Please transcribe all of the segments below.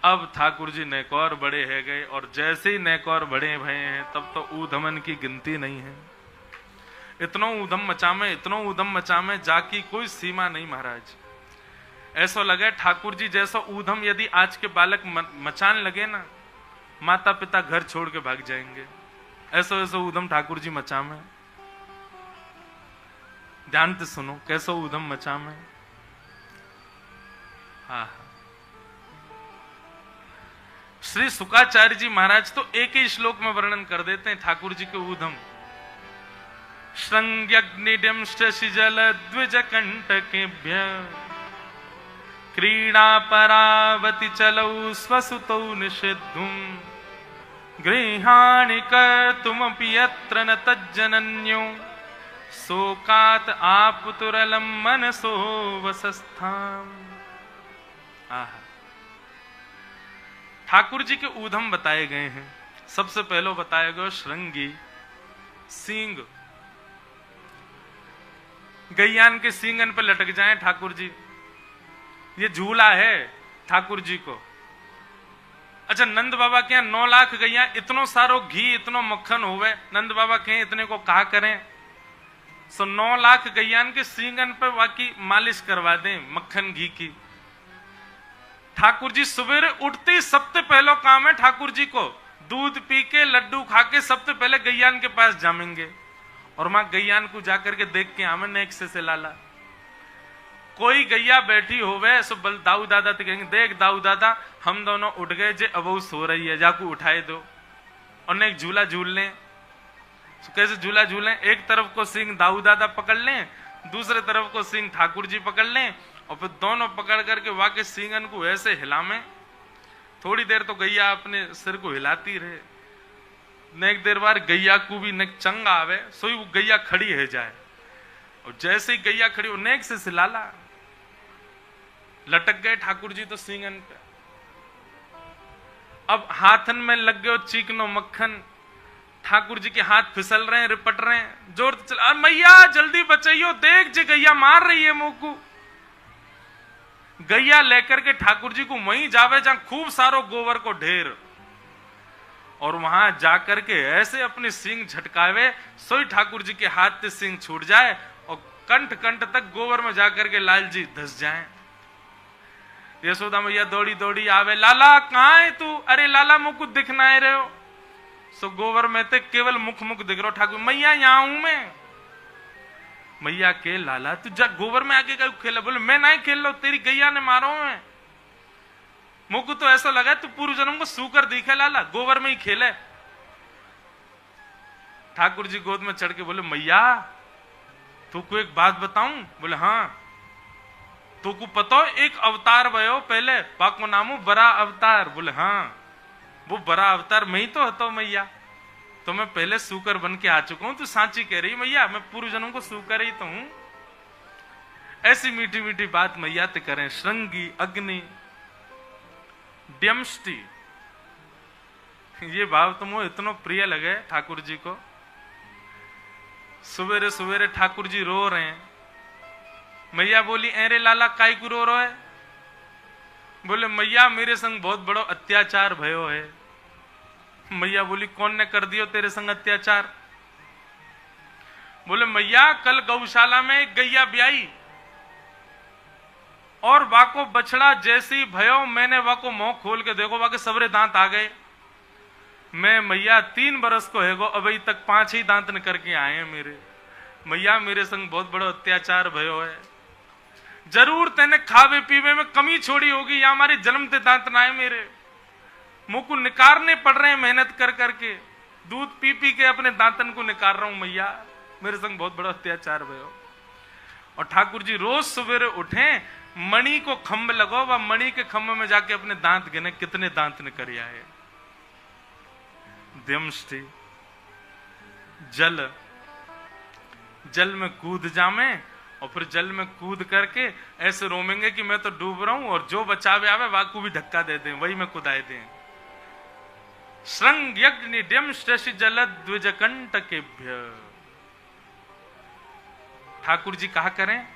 अब ठाकुर जी नेकौर बड़े है गए, और जैसे ही नेकौर बड़े भये हैं तब तो ऊधमन की गिनती नहीं है। इतनो ऊधम मचा में, इतनो ऊधम मचा में, जाकी कोई सीमा नहीं महाराज। ऐसा लगे ठाकुर जी जैसा ऊधम यदि आज के बालक मचान लगे ना, माता पिता घर छोड़ के भाग जाएंगे। ऐसा ऐसा ऊधम ठाकुर जी मचा में। ध्यान से सुनो कैसा ऊधम मचा में। हाँ, श्री शुकाचार्य जी महाराज तो एक ही श्लोक में वर्णन कर देते हैं ठाकुर जी के ऊधम। श्रृंग्यग्निडिंश्च शिजल द्विज कंटकेभ्य क्रीड़ा परावति चलौ स्वसुतौ निषिद्धुम गृहाणि कर्तुमपि यत्र न तज्जनन्यो शोकात् आपुतुरलं मनसो वसस्थाम। आहा, ठाकुर जी के ऊधम बताए गए हैं। सबसे पहले बताया गया श्रृंगी, सींग। गैयान के सींगन पर लटक जाएं ठाकुर जी, ये झूला है ठाकुर जी को। अच्छा, नंद बाबा के यहाँ 9 लाख गैया, इतनो सारो घी, इतनो मक्खन होवे, नंद बाबा के इतने को कहा करें। सो 9 लाख गैयान के सींगन पर वाकी मालिश करवा दें मक्खन घी की। ठाकुर जी सवेरे उठते ही सबसे पहला काम है ठाकुर जी को दूध पी के लड्डू खा के सबसे पहले गैयान के पास जामेंगे, और मां गैयान को जाकर के देख के आमे नेक से लाला। कोई गैया बैठी होवे सो बल दाऊ दादा तो कहेंगे, देख दाऊ दादा हम दोनों उठ गए जे, अब वो सो रही है, जाको उठाए दो और एक झूला झूल लें। कैसे झूला झूलें? एक तरफ को सिंह दाऊ दादा पकड़ लें, दूसरे तरफ को सिंह ठाकुर जी पकड़ लें, और फिर दोनों पकड़ करके वाके सिंगन को ऐसे हिलामें। थोड़ी देर तो गैया अपने सिर को हिलाती रहे, नेक देर बार गैया को भी नेक चंगा आवे, सोई वो गैया खड़ी है जाए, और जैसे ही गैया खड़ी हो नेक से सिलाला। लटक गए ठाकुर जी तो सिंगन पे। अब हाथन में लग गयो चीकनो मक्खन, ठाकुर जी के हाथ फिसल रहे हैं, रिपट रहे हैं, जोर से चला, मैया जल्दी बचाइयो, देख जे गैया मार रही है मुंह को। गैया लेकर के ठाकुर जी को वहीं जावे जहां खूब सारो गोबर को ढेर, और वहां जाकर के ऐसे अपने सिंग झटकावे, सोई ठाकुर जी के हाथ से सिंग छूट जाए और कंठ कंठ तक गोबर में जाकर के लाल जी धस जाए। यशोदा मैया दौड़ी दौड़ी आवे, लाला कहां है तू? अरे लाला मुख दिख ना रहे हो। सो गोबर में ते केवल मुख मुख दिख रहा। ठाकुर मैया यहां हूं मैं। मैया के लाला तू जा गोबर में आके क्या खेला? बोले मैं नहीं खेल रहा, तेरी गैया ने मारो मैं। मुझको तो ऐसा लगा तू पूर्व जन्म को सूकर दिखे लाला, गोबर में ही खेले। ठाकुर जी गोद में चढ़ के बोले, मैया तू को एक बात बताऊं? बोले हाँ। तू को पता एक अवतार भयो पहले, पाको नामो बड़ा अवतार? बोले हाँ। वो बड़ा अवतार मैं ही तो हतो मैया, तो मैं पहले सूकर बन के आ चुका हूं। तू सांची कह रही मैया, मैं पूर्व जन्म को सूकर ही तो हूं। ऐसी मीठी मीठी बात मैया ते करें। श्रृंगी, अग्नि, ड्यमष्टि, ये भाव तो मुझे इतना प्रिय लगे ठाकुर जी को। सवेरे सवेरे ठाकुर जी रो रहे हैं। मैया बोली, अरे लाला काई को रो रहे? बोले मैया मेरे संग बहुत बड़ो अत्याचार भयो है। मैया बोली, कौन ने कर दियो तेरे संग अत्याचार? बोले मैया कल गौशाला में एक गैया ब्याई, और वाको बछड़ा जैसी भयो, मैंने वाको मुंह खोल के देखो वाके सबरे दांत आ गए। मैं मैया 3 बरस को हैगो, अभी तक 5 ही दांत न करके आए हैं मेरे। मैया मेरे संग बहुत बड़ा अत्याचार भयो है। जरूर तेने खावे पीवे में कमी छोड़ी होगी, या हमारे जन्मते दांत ना आए मेरे। मुंह को निकारने पड़ रहे हैं मेहनत कर करके, दूध पी पी के अपने दांतन को निकाल रहा हूं मैया, मेरे संग बहुत बड़ा अत्याचार भयो। और ठाकुर जी रोज सवेरे उठे, मणि को खंभ लगो, वह मणि के खंभ में जाके अपने दांत गिने कितने दांत ने कर आए। द्यमष्टि, जल, जल में कूद जामे, और फिर जल में कूद करके ऐसे रोमेंगे कि मैं तो डूब रहा हूं, और जो बचावे आवे वाकू भी धक्का दे दें, वही में कुदाए दें। श्रृंग यज्ञ ड्यमष्टि जल द्विज कंटकेभ्य। ठाकुर जी कहा करें,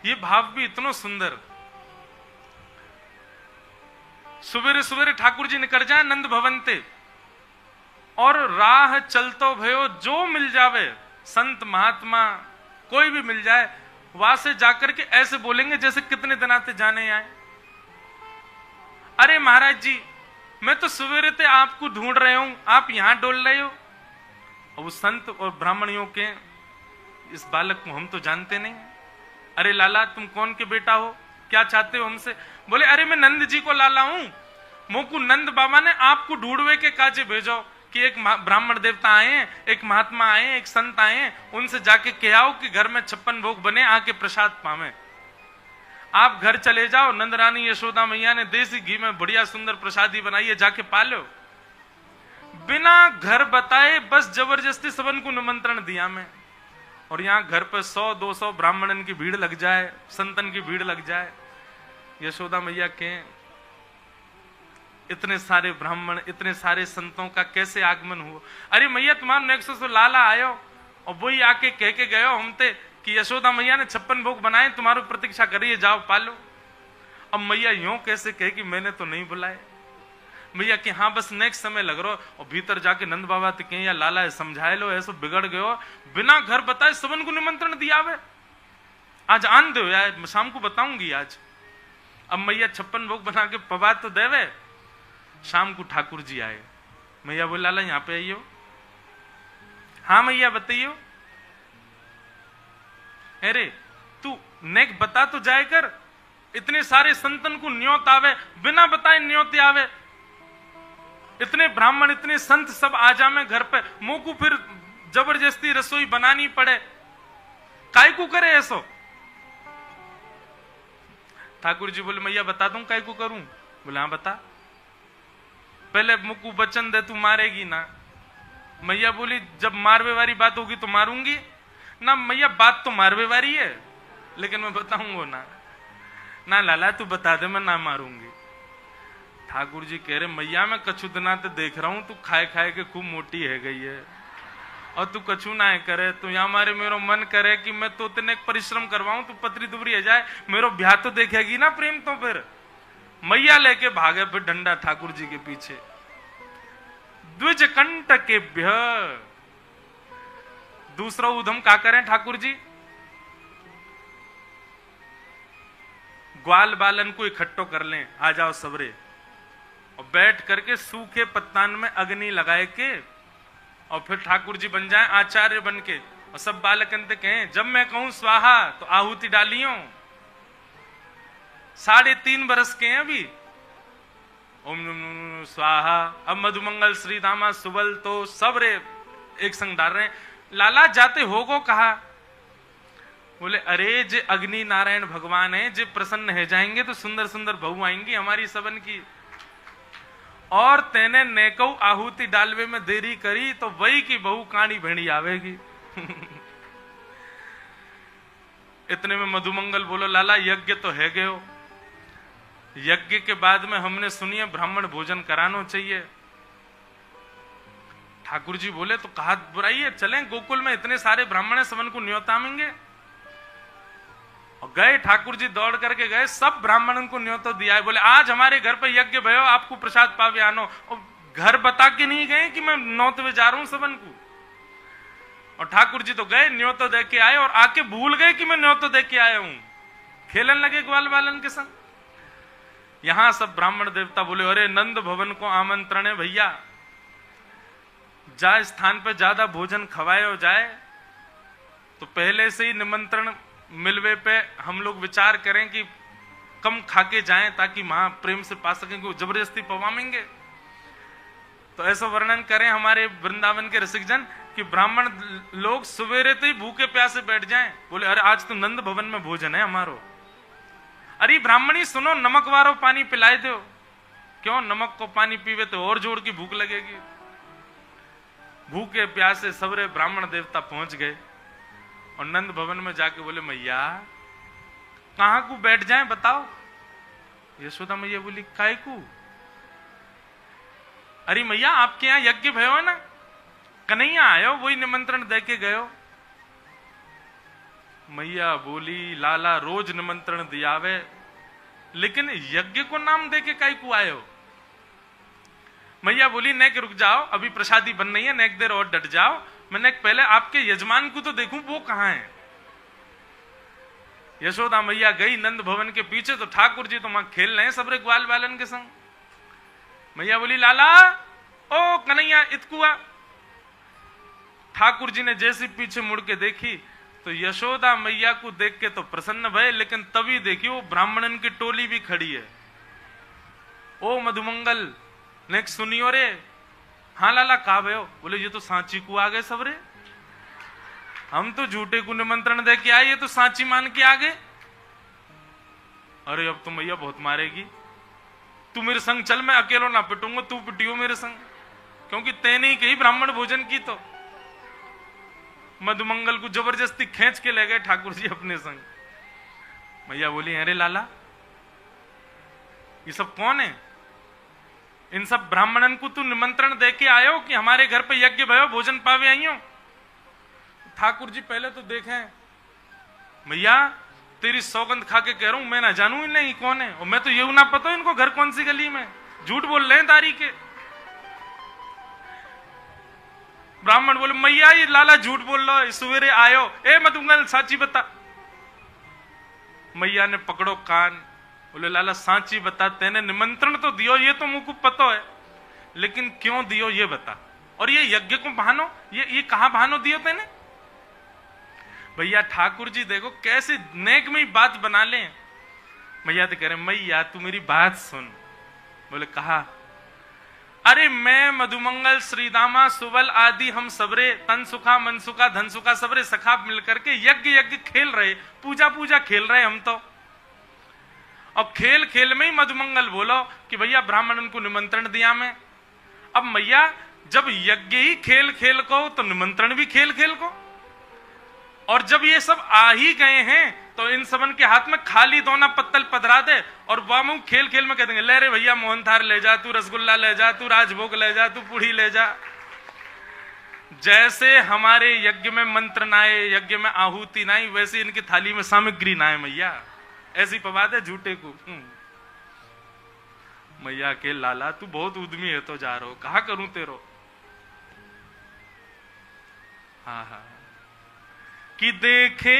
ये भाव भी इतना सुंदर। सवेरे सवेरे ठाकुर जी निकल जाए नंद भवन ते, और राह चलतो भयो जो मिल जावे, संत महात्मा कोई भी मिल जाए, वहां से जाकर के ऐसे बोलेंगे जैसे कितने दिन आते जाने आए। अरे महाराज जी, मैं तो सवेरे से आपको ढूंढ रहे हूं, आप यहां डोल रहे हो। और वो संत और ब्राह्मणियों के, इस बालक को हम तो जानते नहीं। अरे लाला, तुम कौन के बेटा हो, क्या चाहते हो हमसे? बोले अरे मैं नंद जी को लाला हूं, मोकू नंद बाबा ने आपको ढूंढवे के काजे भेजो कि एक ब्राह्मण देवता आए, एक महात्मा आए, एक संत आए, उनसे जाके कहो कि घर में 56 भोग बने, आके प्रसाद पावे। आप घर चले जाओ, नंद रानी यशोदा मैया ने देसी घी में बढ़िया सुंदर प्रसादी बनाई है, जाके पालो। बिना घर बताए बस जबरदस्ती सबन को निमंत्रण दिया मैं, और यहां घर पर 100-200 ब्राह्मणन की भीड़ लग जाए, संतन की भीड़ लग जाए। यशोदा मैया के इतने सारे ब्राह्मण, इतने सारे संतों का कैसे आगमन हुआ? अरे मैया, तुम्हारा नेक्सस तो लाला आयो और वही आके कह के गयो हमते कि यशोदा मैया ने 56 भोग बनाए, तुम्हारी प्रतीक्षा करिए, जाओ पालो। अब मैया यूं कैसे कहे कि मैंने तो नहीं बुलाए? मैया कि हाँ बस नेक्स्ट समय लग रहा, और भीतर जाके नंद बाबा तो कहीं या लाला समझाए लो, ऐसा बिगड़ गयो, बिना घर बताए सबन को निमंत्रण दिया वे। आज आन दो यार, मैं शाम को बताऊंगी आज। अब मैया 56 भोग बना के पवा तो देवे। शाम को ठाकुर जी आए, मैया बोले लाला यहां पे आइयो। हाँ मैया बताइयो। अरे तू नेक बता तो जाए कर, इतने सारे संतन को न्योत आवे, बिना बताए न्योत आवे, इतने ब्राह्मण इतने संत सब आ जामे घर पे, मुंह को फिर जबरदस्ती रसोई बनानी पड़े, काय को करे ऐसो? ठाकुर जी बोले मैया बता दूं काय को करूं? बोले हाँ बता। पहले मुकू वचन दे तू मारेगी ना। मैया बोली जब मारवे वाली बात होगी तो मारूंगी ना। मैया बात तो मारवे वाली है, लेकिन मैं बताऊंगा ना। ना लाला तू बता दे, मैं ना मारूंगी। ठाकुर जी कह रहे मैया मैं कछु दिना ते देख रहा हूं, तू खाए खाए के खूब मोटी है गई है, और तू कछु ना करे, तो यहाँ मारे मेरो मन करे कि मैं तो तेने परिश्रम करवाऊं, तू पतरी दुबरी है जाए, मेरो ब्याह तो देखेगी ना प्रेम। तो फिर मैया लेके भागे फिर डंडा ठाकुर जी के पीछे। द्विज कंटकेभ्य, दूसरा उधम क्या करें ठाकुर जी? ग्वाल बालन को इकट्ठो कर लें, आ जाओ सबरे, और बैठ करके सूखे पत्तान में अग्नि लगाए के, और फिर ठाकुर जी बन जाएं आचार्य बन के, और सब बालक अंत कहें जब मैं कहूं स्वाहा तो आहुति डालियो। 3.5 बरस के हैं अभी। ओम नमः स्वाहा। अब मधुमंगल श्री धामा सुबल तो सब रे एक संग डाल रहे हैं। लाला जाते होगो कहा? बोले अरे जे अग्नि नारायण भगवान है, जे प्रसन्न है जाएंगे तो सुंदर सुंदर बहू आएंगी हमारी सबन की, और तेने नेकौ आहुति डालवे में देरी करी तो वही की बहू कानी भेड़ी आवेगी। इतने में मधुमंगल बोलो लाला यज्ञ तो है गयो, यज्ञ के बाद में हमने सुनिए ब्राह्मण भोजन कराना चाहिए। ठाकुर जी बोले तो कहा बुराई है, चलें गोकुल में इतने सारे ब्राह्मण है, सबन को न्योतामेंगे। और गए ठाकुर जी दौड़ करके गए, सब ब्राह्मणों को न्योतो दिया है। बोले आज हमारे घर पे यज्ञ भयो, आपको प्रसाद पावे आनो। और घर बता के नहीं गए कि मैं नौतवे जा रहा हूं सबन को। और ठाकुर जी तो गए न्योतो दे के आए, और आके भूल गए कि मैं न्योतो दे के आया हूं, खेलन लगे ग्वाल बालन के संग। यहां सब ब्राह्मण देवता बोले अरे नंद भवन को आमंत्रण है भैया, जा स्थान पे ज्यादा भोजन खवाया जाए, तो पहले से ही निमंत्रण मिलवे पे हम लोग विचार करें कि कम खाके जाएं ताकि महा प्रेम से पा सकें, कि जबरदस्ती पवामेंगे। तो ऐसा वर्णन करें हमारे वृंदावन के रसिक जन कि ब्राह्मण लोग सवेरे तो ही भूखे प्यासे बैठ जाएं। बोले अरे आज तो नंद भवन में भोजन है हमारो। अरे ब्राह्मणी सुनो, नमक वारो पानी पिलाए दो। क्यों? नमक को पानी पीवे तो और जोर की भूख लगेगी। भूखे प्यासे सबरे ब्राह्मण देवता पहुंच गए, और नंद भवन में जाके बोले मैया कहां को बैठ जाएं बताओ? यशोदा मैया बोली काय को? अरे मैया आपके यहां यज्ञ भयो है ना, कन्हैया आयो वही निमंत्रण दे के गयो। मैया बोली लाला रोज निमंत्रण दियावे, लेकिन यज्ञ को नाम दे के काय को आयो? मैया बोली नेक रुक जाओ, अभी प्रसादी बन रही है, नेक देर और डट जाओ, मैंने पहले आपके यजमान को तो देखूं वो कहां है। यशोदा मैया गई नंद भवन के पीछे, तो ठाकुर जी तो वहां खेल रहे हैं सबरे ग्वाल बालन के संग। मैया बोली लाला ओ कन्हैया इतकुआ। ठाकुर जी ने जैसे पीछे मुड़ के देखी तो यशोदा मैया को देख के तो प्रसन्न भय, लेकिन तभी देखी वो ब्राह्मणन की टोली भी खड़ी है। ओ मधुमंगल नेक सुनियो रे। हाँ लाला कहा भयो। बोले ये तो सांची को आ गए सबरे, हम तो झूठे को निमंत्रण दे के आए, ये तो सांची मान के आ गए। अरे अब तो मैया बहुत मारेगी, तू मेरे संग चल, मैं अकेलो ना पिटूंगा, तू पिटियो मेरे संग, क्योंकि तेने ही कही ब्राह्मण भोजन की। तो मधुमंगल को जबरदस्ती खींच के ले गए ठाकुर जी अपने संग। मैया बोली अरे लाला ये सब कौन है? इन सब ब्राह्मणन को तू निमंत्रण दे के आयो कि हमारे घर पे यज्ञ भयो भोजन पावे आई हो? ठाकुर जी पहले तो देखें, मैया तेरी सौगंध खा के कह रहा हूं मैं ना जानू नहीं कौन है, और मैं तो ये ना पता इनको घर कौन सी गली में, झूठ बोल रहे हैं तारी के। ब्राह्मण बोले मैया ये लाला झूठ बोल रहा है, सवेरे आयो, ए मधुमंगल साची बता। मैया ने पकड़ो कान, बोले लाला साची बता, तेने निमंत्रण तो दियो ये तो मुझको पता है, लेकिन क्यों दियो ये बता, और ये यज्ञ को बहानो, ये कहां बहानो दियो तेने? भैया ठाकुर जी देखो कैसे नेक में ही बात बना ले। मैया तो कह रहे मैया तू मेरी बात सुन। बोले कहा, अरे मैं मधुमंगल श्रीदामा सुबल आदि हम सबरे तन सुखा मन सुखा धन सुखा सबरे सखा मिलकर के यज्ञ खेल रहे, पूजा खेल रहे हम तो, और खेल खेल में ही मधुमंगल बोलो कि भैया ब्राह्मणन को निमंत्रण दिया मैं। अब मैया जब यज्ञ ही खेल खेल को तो निमंत्रण भी खेल खेल को, और जब ये सब आ ही गए हैं तो इन सबन के हाथ में खाली दोना पत्तल पधरा दे, और वामू खेल खेल में कह देंगे ले रे भैया मोहनथार ले जा, तू रसगुल्ला ले जा, तू राजभोग ले जा, तू पूड़ी ले जा। जैसे हमारे यज्ञ में मंत्र ना आए, यज्ञ में आहुति ना आई, वैसे इनकी थाली में सामग्री ना आए मैया, ऐसी पवाद है झूठे को। मैया के लाला तू बहुत उद्यमी है तो जा रहो, कहा करूं तेरो। हाँ हाँ कि देखे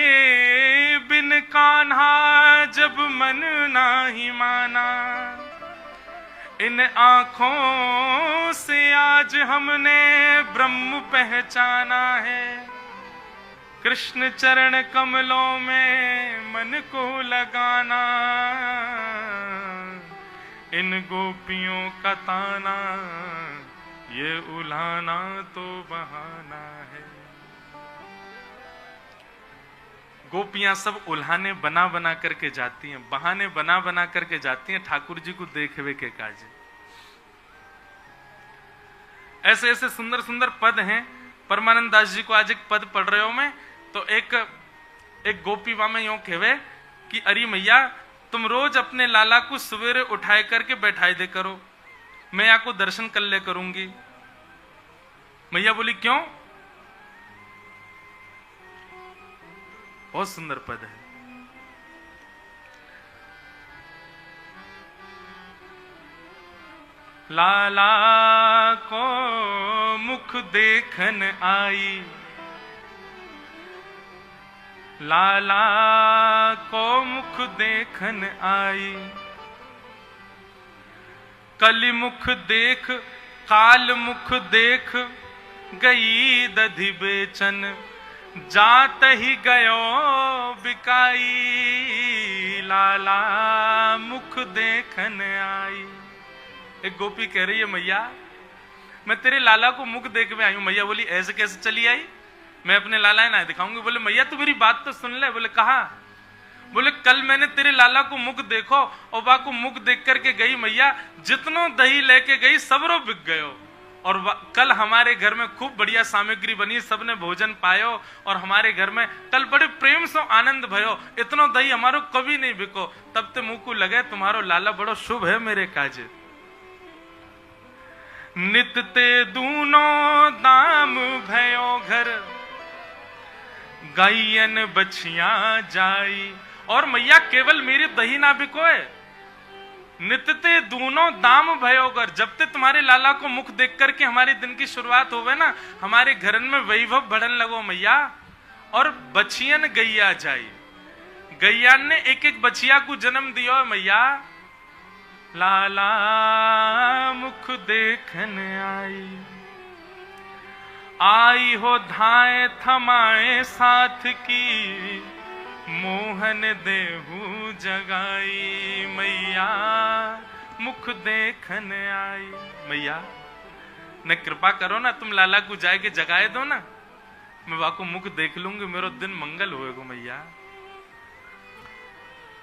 बिन कान्हा जब मन नाही माना, इन आंखों से आज हमने ब्रह्म पहचाना है, कृष्ण चरण कमलों में मन को लगाना, इन गोपियों का ताना ये उलाना तो बहाना है। गोपियां सब उल्हाने बना बना करके जाती हैं, बहाने बना बना करके जाती हैं ठाकुर जी को देखवे के काज। ऐसे ऐसे सुंदर सुंदर पद हैं। परमानंद दास जी को आज एक पद पढ़ रहे हो मैं, तो एक गोपी वामे यूं कहवे कि अरे मैया तुम रोज अपने लाला को सवेरे उठाए करके बैठाए दे करो, मैं आपको दर्शन कर ले करूंगी। मैया बोली क्यों? बहुत सुंदर पद है। लाला को मुख देखन आई, लाला को मुख देखन आई, कली मुख देख काल मुख देख गई दधि बेचन, जात ही गयो बिकाई, लाला मुख देखन आई। एक गोपी कह रही है मैया मैं तेरे लाला को मुख देखने आई हूं। मैया बोली ऐसे कैसे चली आई, मैं अपने लाला ना दिखाऊंगी। बोले मैया तू मेरी बात तो सुन ले। बोले कहा? बोले कल मैंने तेरे लाला को मुख देखो, और बा को मुख देख करके गई मैया, जितनो दही लेके गई सबरो बिक गयो, और कल हमारे घर में खूब बढ़िया सामग्री बनी, सबने भोजन पायो, और हमारे घर में कल बड़े प्रेम से आनंद भयो, इतना दही हमारो कभी नहीं बिको। तब ते मुंह को लगे तुम्हारो लाला बड़ो शुभ है मेरे काजे। नित ते दूनो दाम भयो घर, गायन बछिया जाई। और मैया केवल मेरी दही ना बिकोए, नितते दूनो दाम भयोगर। जब ते तुम्हारे लाला को मुख देख करके हमारे दिन की शुरुआत होवे ना, हमारे घरन में वैभव बढ़न लगो मैया। और बचियन गैया जाई, गैया ने एक एक बचिया को जन्म दियो मैया। लाला मुख देखन आई हो धाए थमाए साथ की, मोहन देहू जगाई मैया मुख देखन आई। मैया न कृपा करो ना, तुम लाला को जाए के जगाए दो ना, मैं वाको मुख देख लूंगी, मेरो दिन मंगल होएगा मैया।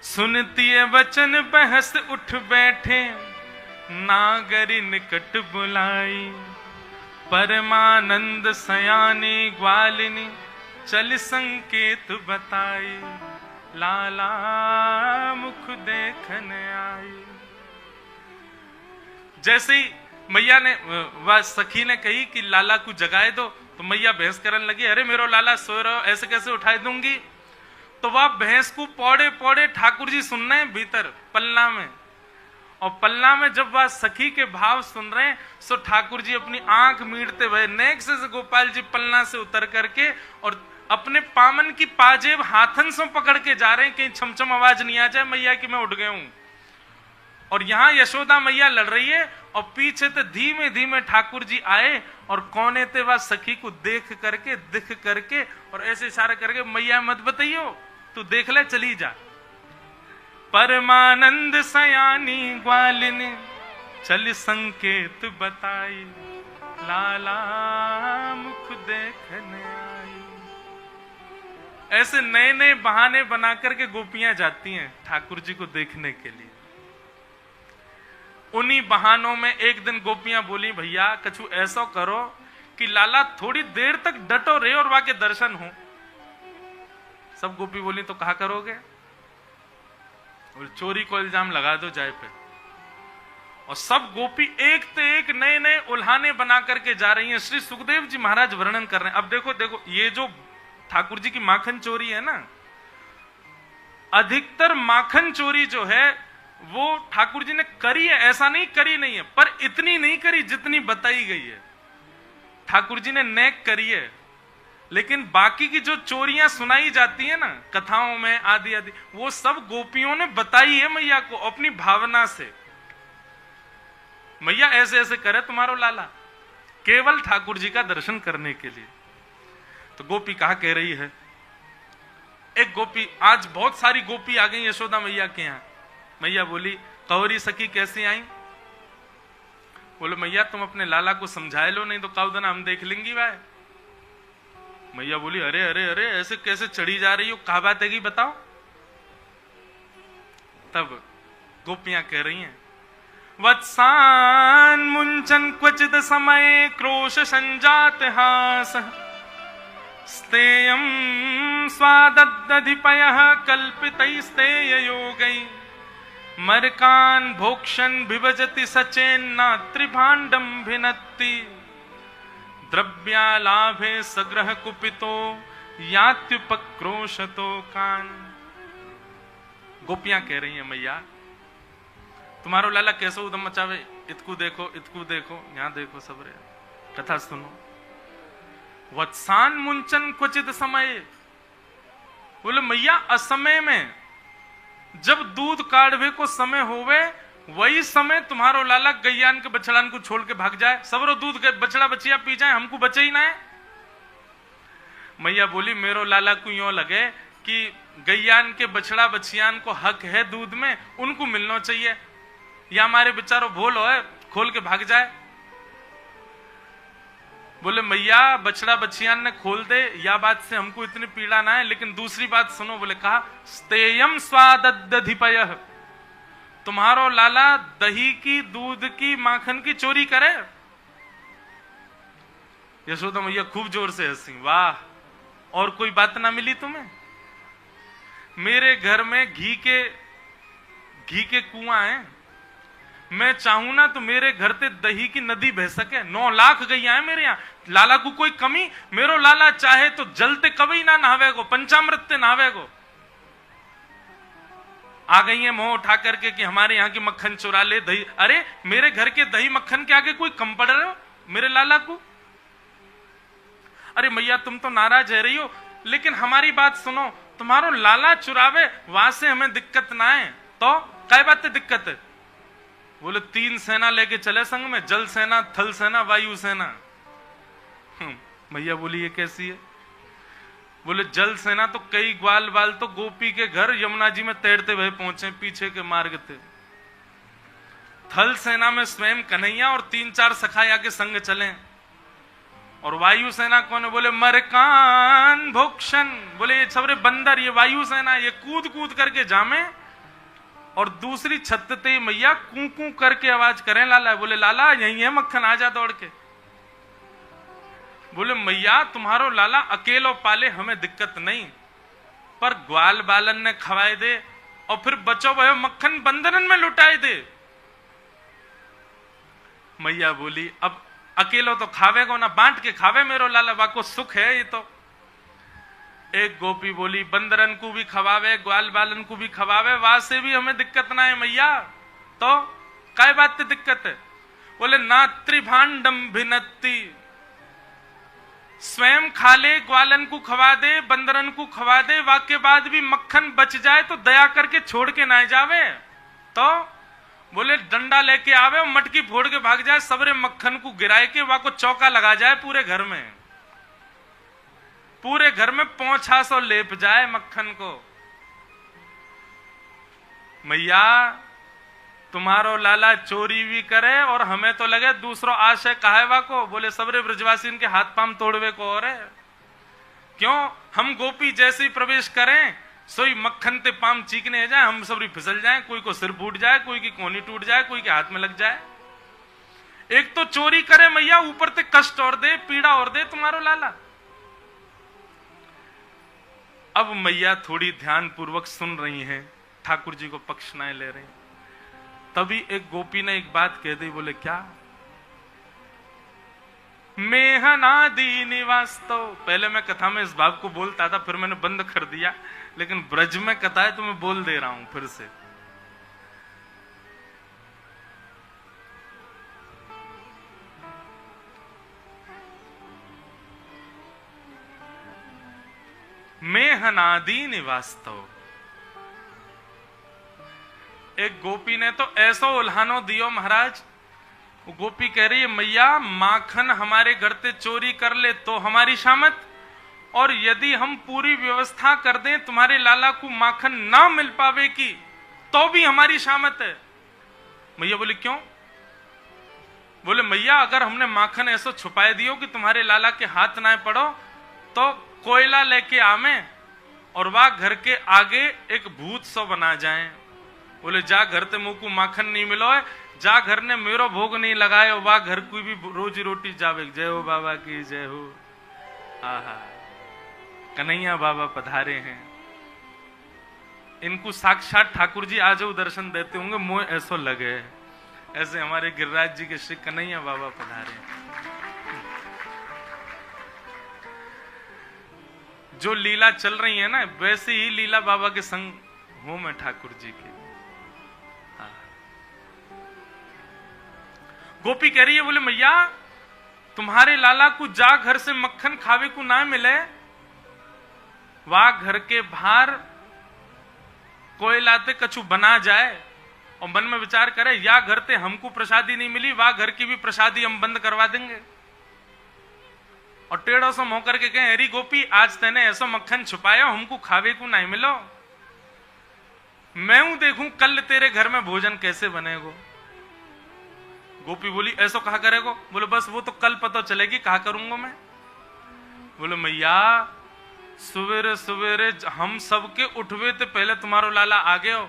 सुनती वचन बहस उठ बैठे, नागरी निकट बुलाई। परमानंद सयानी ग्वालिनी, चल संकेत बताई। लाला मुख देखन आई। जैसे ही मैया ने वह सखी ने कही कि लाला को जगाए दो, तो मैया बहस करने लगी, अरे मेरो लाला सो रहे हो, ऐसे कैसे उठाई दूंगी। तो वह भैंस को पौड़े पौड़े ठाकुर जी सुन रहे हैं भीतर पलना में। और पलना में जब वह सखी के भाव सुन रहे हैं, सो ठाकुर जी अपनी आंख मीटते हुए नेक से गोपाल जी पलना से उतर करके और अपने पामन की पाजेब हाथन से पकड़ के जा रहे हैं, कहीं छमछम आवाज नहीं आ जाए मैया कि मैं उठ गया हूं। और यहां यशोदा मैया लड़ रही है, और पीछे से धीमे धीमे ठाकुर जी आए और कोने ते वह सखी को देख करके दिख करके और ऐसे इशारा करके, मैया मत बताइयो, तू देख ले, चली जा। परमानंद सयानी ग्वालिनी, चल संकेत बताई। लाला मुख देखने आई। ऐसे नए नए बहाने बना करके गोपियां जाती हैं ठाकुर जी को देखने के लिए। उन्हीं बहानों में एक दिन गोपियां बोली, भैया कछु ऐसा करो कि लाला थोड़ी देर तक डटो रहे और वहां के दर्शन हो। सब गोपी बोली, तो कहा करोगे? और चोरी को इल्जाम लगा दो जाए पे। और सब गोपी एक से एक नए नए उल्हाने बना करके जा रही हैं। श्री सुखदेव जी महाराज वर्णन कर रहे हैं। अब देखो देखो, ये जो ठाकुर जी की माखन चोरी है ना, अधिकतर माखन चोरी जो है वो ठाकुर जी ने करी है, ऐसा नहीं करी नहीं है, पर इतनी नहीं करी जितनी बताई गई है। ठाकुर जी ने नेक करी है, लेकिन बाकी की जो चोरियां सुनाई जाती है ना कथाओं में आदि आदि, वो सब गोपियों ने बताई है मैया को अपनी भावना से। मैया ऐसे ऐसे करे तुम्हारो लाला, केवल ठाकुर जी का दर्शन करने के लिए। तो गोपी कहा कह रही है, एक गोपी, आज बहुत सारी गोपी आ गई यशोदा मैया के यहां। मैया बोली, कौरी सखी कैसी आई? बोले, मैया तुम अपने लाला को समझाए लो, नहीं तो काउदना हम देख लेंगी भाई। मैया बोली, अरे अरे अरे ऐसे कैसे चढ़ी जा रही हो, कहा बात है कि बताओ। तब गोपियां कह रही हैं, वत्सान मुंचन क्वचित समय क्रोश संजात हास, स्तेयम स्वादधिपय कल्पितैस्तेय योगै, मरकान भोक्षण विभजति सचेन्ना त्रिभाण्डम भिनत्ति, द्रव्यालाभे सग्रह कुपितो यात्युपक्रोशतो कान। गोपियां कह रही हैं, मैया तुम्हारो लाला कैसे उदम मचावे, इतकू देखो इतकू देखो, यहां देखो सब रे, कथा सुनो। वत्सान मुंचन क्वचित समय, बोले मैया असमय में जब दूध काढ़वे को समय होवे, वही समय तुम्हारो लाला गैयान के बछड़ान को छोड़ के भाग जाए, सबरो दूध के बछड़ा बचिया पी जाए, हमको बचे ही ना है। मैया बोली, मेरो लाला को यूं लगे कि गैयान के बछड़ा बचियान को हक है दूध में, उनको मिलना चाहिए, या हमारे बेचारो भोल हो खोल के भाग जाए। बोले, मैया बछड़ा बचियान ने खोल दे, या बात से हमको इतनी पीड़ा ना है, लेकिन दूसरी बात सुनो। बोले, कहा स्तेयम स्वादधिपय, तुम्हारो लाला दही की, दूध की, माखन की चोरी करे। यशोदा मैया खूब जोर से हंसी, वाह, और कोई बात ना मिली तुम्हें? मेरे घर में घी के कुआं हैं, मैं चाहूं ना तो मेरे घर से दही की नदी बह सके। 9 लाख गैया है मेरे यहाँ, लाला को कोई कमी? मेरो लाला चाहे तो जलते कभी ना नहावे गो, पंचामृत ते नहावे गो। आ गई है मोह उठा करके कि हमारे यहाँ की मक्खन चुरा ले दही। अरे मेरे घर के दही मक्खन के आगे कोई कम पड़ रहे हो मेरे लाला को? अरे मैया तुम तो नाराज है रही हो, लेकिन हमारी बात सुनो, तुम्हारो लाला चुरावे वहां से हमें दिक्कत ना है तो काय बात है दिक्कत है? बोले 3 सेना लेके चले संग में, जल सेना, थल सेना, वायु सेना। मैया बोली ये कैसी है? बोले जल सेना तो कई ग्वाल बाल तो गोपी के घर यमुना जी में तैरते हुए पहुंचे पीछे के मार्ग थे। थल सेना में स्वयं कन्हैया और 3-4 सखाया के संग चले। और वायु सेना कौन है? बोले मरकान भोक्षण। बोले ये सबरे बंदर, ये वायु सेना, ये कूद कूद करके जामे और दूसरी छत ते मैया कू कू करके आवाज करें लाला। बोले लाला यही है मक्खन, आ जा दौड़ के। बोले मैया तुम्हारो लाला अकेलो पाले हमें दिक्कत नहीं, पर ग्वाल बालन ने खवाए दे और फिर बचो वह मक्खन बंदरन में लुटाए दे। मैया बोली अब अकेलो तो खावेगो ना, बांट के खावे मेरो लाला, वाको सुख है ये तो। एक गोपी बोली बंदरन को भी खवावे, ग्वाल बालन को भी खवावे, वहां से भी हमें दिक्कत ना है मैया, तो काय बात से दिक्कत है? बोले ना त्रिभांडम भिन्नति, स्वयं खा ले, ग्वालन को खवा दे, बंदरन को खवा दे, वाके बाद भी मक्खन बच जाए तो दया करके छोड़ के ना जावे। तो बोले डंडा लेके आवे और मटकी फोड़ के भाग जाए, सबरे मक्खन को गिराए के वाको चौका लगा जाए पूरे घर में, पूरे घर में पोंछा सो लेप जाए मक्खन को। मैया तुम्हारो लाला चोरी भी करे और हमें तो लगे दूसरो आशय कहावा को। बोले सबरे ब्रजवासी इनके हाथ पाम तोड़वे को और है, क्यों हम गोपी जैसे ही प्रवेश करें सोई मक्खन ते पाम चीकने जाए, हम सबरी फिसल जाए, कोई को सिर फूट जाए, कोई की कोनी टूट जाए, कोई के हाथ में लग जाए। एक तो चोरी करे मैया, ऊपर ते कष्ट और दे, पीड़ा और दे तुम्हारो लाला। अब मैया थोड़ी ध्यान पूर्वक सुन रही हैं, ठाकुर जी को पक्षनाएं ले रही। तभी एक गोपी ने एक बात कह दी। बोले क्या? मेहनादि निवास। तो पहले मैं कथा में इस भाव को बोलता था, फिर मैंने बंद कर दिया, लेकिन ब्रज में कथा है तो मैं बोल दे रहा हूं फिर से। मेहनादि निवास्तो। एक गोपी ने तो ऐसा उल्हानो दियो महाराज, वो गोपी कह रही है मैया माखन हमारे घर से चोरी कर ले तो हमारी शामत, और यदि हम पूरी व्यवस्था कर दें तुम्हारे लाला को माखन ना मिल पावे की तो भी हमारी शामत है। मैया बोली क्यों? बोले मैया अगर हमने माखन ऐसा छुपाए दियो कि तुम्हारे लाला के हाथ ना पड़ो तो कोयला लेके आवे और वह घर के आगे एक भूत सो बना जाए। बोले जा घर ते मुंह को माखन नहीं मिलो है, जा घर ने मेरो भोग नहीं लगाए, वह घर को भी रोजी रोटी जावे। जय हो बाबा की जय हो। आहा कन्हैया बाबा पधारे हैं, इनको साक्षात ठाकुर जी आज दर्शन देते होंगे, मोह ऐसो लगे ऐसे हमारे गिरिराज जी के श्री कन्हैया बाबा पधारे। जो लीला चल रही है ना वैसे ही लीला बाबा के संग हूं मैं ठाकुर जी के। गोपी कह रही है बोले मैया तुम्हारे लाला को जा घर से मक्खन खावे को ना मिले, वह घर के बाहर कोयलाते कछु बना जाए और मन में विचार करे या घर ते हमको प्रसादी नहीं मिली, वह घर की भी प्रसादी हम बंद करवा देंगे। और टेढ़ो सो मोह करके कहे अरे गोपी आज तेने ऐसा मक्खन छुपाया हमको खावे को नहीं मिलो, मैं देखूं कल तेरे घर में भोजन कैसे बनेगो। गोपी बोली ऐसा कहा करेगो? बोले बस वो तो कल पता चलेगी, कहा करूंगा मैं। बोले मैया सवेरे सवेरे हम सबके उठवे थे पहले तुम्हारो लाला आ गए हो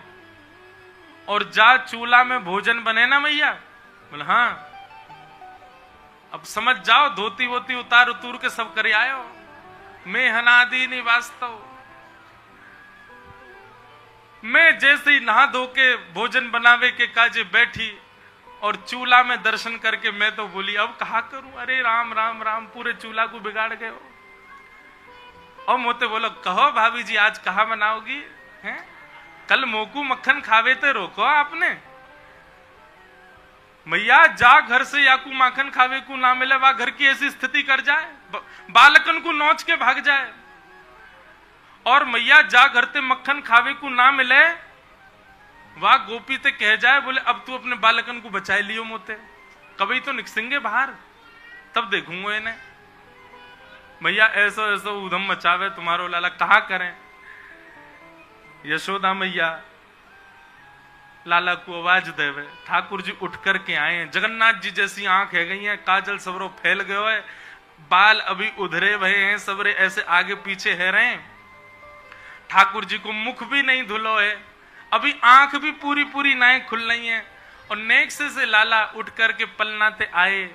और जा चूल्हा में भोजन बने ना मैया। बोले हाँ, अब समझ जाओ धोती वोती उतार उतूर के सब कर आयो। मैं हनादि नहीं वास्तव, मैं जैसे ही नहा धो के भोजन बनावे के काजे बैठी और चूल्हा में दर्शन करके मैं तो बोली अब कहा करूं, अरे राम राम राम पूरे चूल्हा को बिगाड़ गए हो। और मोते बोलो कहो भाभी जी आज कहा बनाओगी हैं? कल मोकू मक्खन खावे ते रोको आपने। मैया जा घर से याकू माखन खावे को ना मिले, वह घर की ऐसी स्थिति कर जाए, बालकन को नोच के भाग जाए। और मैया जा घर ते मक्खन खावे को ना मिले, वह गोपी ते कह जाए, बोले अब तू अपने बालकन को बचाए लियो मोते, कभी तो निकसेंगे बाहर, तब देखूंगा इन्हें। मैया ऐसो ऐसो उधम मचावे तुम्हारो लाला, कहा करें। यशोदा मैया लाला को आवाज देवे, ठाकुर जी उठ करके आए। जगन्नाथ जी जैसी आंख है गई है, काजल सबरो फैल गयो है, बाल अभी उधरे भये हैं, सबरे ऐसे आगे पीछे है रहे। ठाकुर जी को मुख भी नहीं धुलो है, अभी आंख भी पूरी पूरी नाएं खुल रही हैं। और नेक से लाला उठ करके पलनाते आए,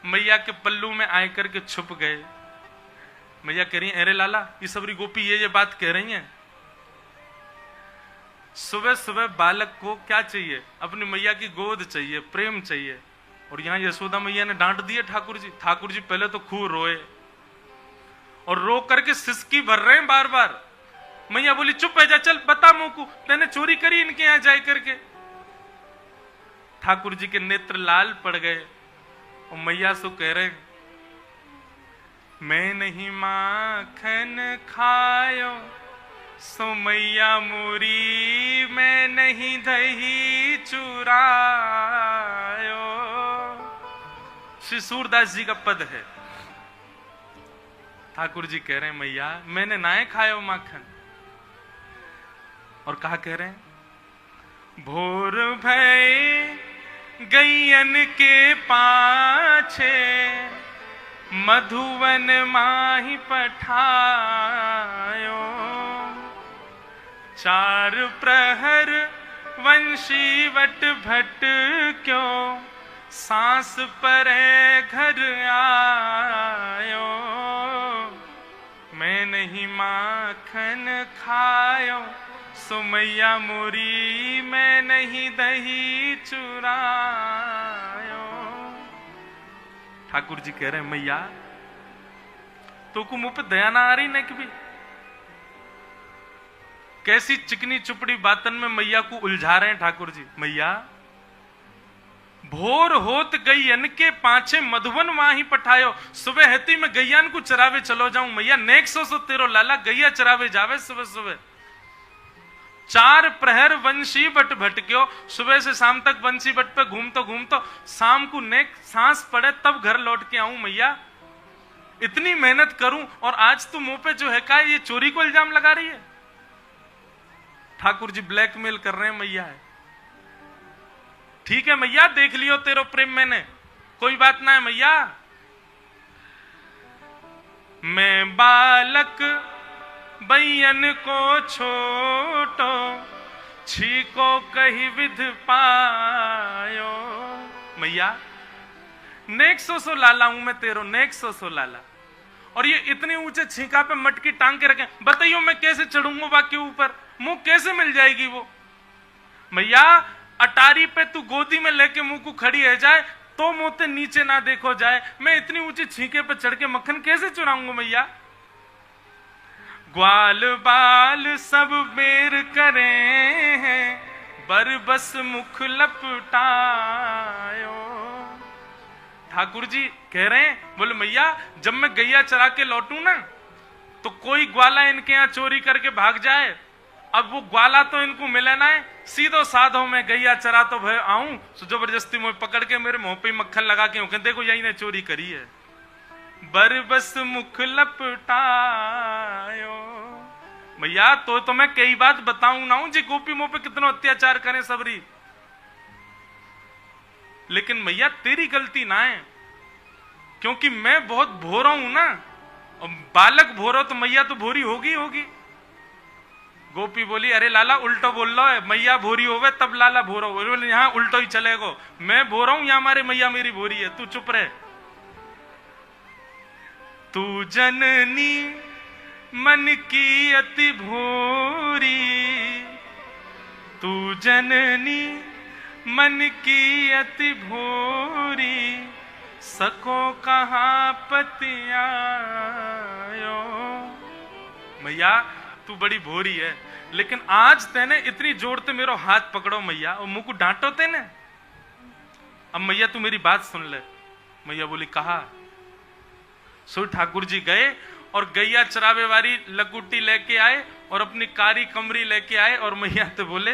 मैया के पल्लू में आए करके छुप गए। मैया कह रही है, अरे लाला ये सबरी गोपी ये बात कह रही हैं। सुबह सुबह बालक को क्या चाहिए? अपनी मैया की गोद चाहिए, प्रेम चाहिए। और यहां यशोदा मैया ने डांट दिए ठाकुर जी। ठाकुर जी पहले तो खूब रोए और रो करके सिसकी भर रहे हैं बार बार। मैया बोली चुप है जा, चल बता मोकू तेने चोरी करी इनके यहां जाए करके। ठाकुर जी के नेत्र लाल पड़ गए और मैया सो कह रहे, मैं नहीं माखन खायो सो मैया मोरी, मैं नहीं दही चुरायो। श्री सूरदास जी का पद है। ठाकुर जी कह रहे हैं, मैया मैंने नाए खायो माखन। और कहा कह रहे हैं, भोर भय गैयन के पाछे, मधुवन माही पठायो। चार प्रहर वंशी वट भट क्यों, सांस परे घर आयो। मैं नहीं माखन खायो सो मैया मोरी, मैं नहीं दही चुरायो। ठाकुर जी कह रहे हैं, मैया तो को मुंह पे दया ना आ रही न कि भी? कैसी चिकनी चुपड़ी बातन में मैया को उलझा रहे हैं ठाकुर जी। मैया भोर होत गैयन के पाछे, मधुवन माही पठायो। सुबह हेती में गैयान को चरावे चलो जाऊं मैया, नेक सो तेरो लाला गैया चरावे जावे सुबह सुबह। चार प्रहर वंशी बट भटक्यो, सुबह से शाम तक वंशी बट पे घूमतो घूमतो शाम को नेक सांस पड़े तब घर लौट के आऊं मैया। इतनी मेहनत करूं और आज तू मुंह पे जो है का ये चोरी को इल्जाम लगा रही है। ठाकुर जी ब्लैकमेल कर रहे हैं मैया है। ठीक है मैया देख लियो तेरो प्रेम मैंने, कोई बात ना है मैया। मैं बालक बैयन को छोटो, छीको कही विध पायो। मैया नेक सो लाला हूं मैं तेरो, नेक सो लाला। और ये इतनी ऊंचे छीका पे मटकी टांग के रखे, बताइयो मैं कैसे चढ़ूंगा बाकी ऊपर, मुंह कैसे मिल जाएगी वो। मैया अटारी पे तू गोदी में लेके मुंह को खड़ी है जाए तो मोते नीचे ना देखो जाए, मैं इतनी ऊंची छीके पे चढ़ के मक्खन कैसे चुराऊंगा मैया। ग्वाल बाल सब बेर करे हैं, बर बस मुख लपटायो। ठाकुर जी कह रहे हैं, बोले मैया जब मैं गैया चरा के लौटू ना तो कोई ग्वाला इनके यहां चोरी करके भाग जाए, अब वो ग्वाला तो इनको मिले ना है, सीधो साधो में गैया चरा तो भय आऊं, तो जबरदस्ती मुझे पकड़ के मेरे मुंह पे मक्खन लगा के कहते देखो यही ने चोरी करी है। बर बस मुख लपटायो। भैया तो मैं कई बात बताऊं ना हूं जी, गोपी मुंह पे कितना अत्याचार करें सबरी, लेकिन भैया तेरी गलती ना है, क्योंकि मैं बहुत भोरा हूं ना, और बालक भोरो तो मैया तो भोरी होगी होगी। गोपी बोली अरे लाला उल्टो बोल लो है, मैया भोरी होवे तब लाला भोरा हो, यहां उल्टो ही चलेगो, मैं भोरा हूं, यहां हमारे मैया मेरी भोरी है, तू चुप रहे। तू जननी मन की अति भोरी, तू जननी मन की अति भोरी, सको कहां पतियायो। मैया तू बड़ी भोरी है, लेकिन आज तेने इतनी जोर ते मेरो हाथ पकड़ो मैया और मुंह को डांटो तेने। अब मैया तू मेरी बात सुन ले। मैया बोली कहा। सो ठाकुर जी गए और गैया चरावे वाली लकुटी लेके आए और अपनी कारी कमरी लेके आए और मैया तो बोले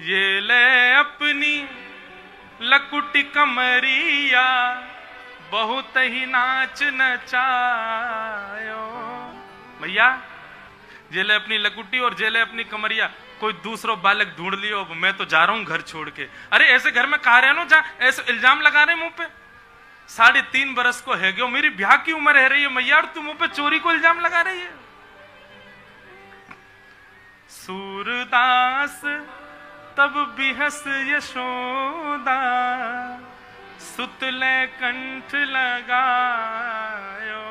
ये ले अपनी लकुटी कमरिया बहुत ही नाच नचायो। मैया जे ले अपनी लकुटी और जे ले अपनी कमरिया, कोई दूसरो बालक ढूंढ लियो, मैं तो जा रहा हूं घर छोड़ के। अरे ऐसे घर में कहा रहे नो जा, ऐसे इल्जाम लगा रहे मुंह पे। 3.5 बरस को है गयो, मेरी ब्याह की उम्र है रही है मैया और तू मुंह पे चोरी को इल्जाम लगा रही है। सूरदास तब बिहस यशोदा सुतले कंठ लगायो।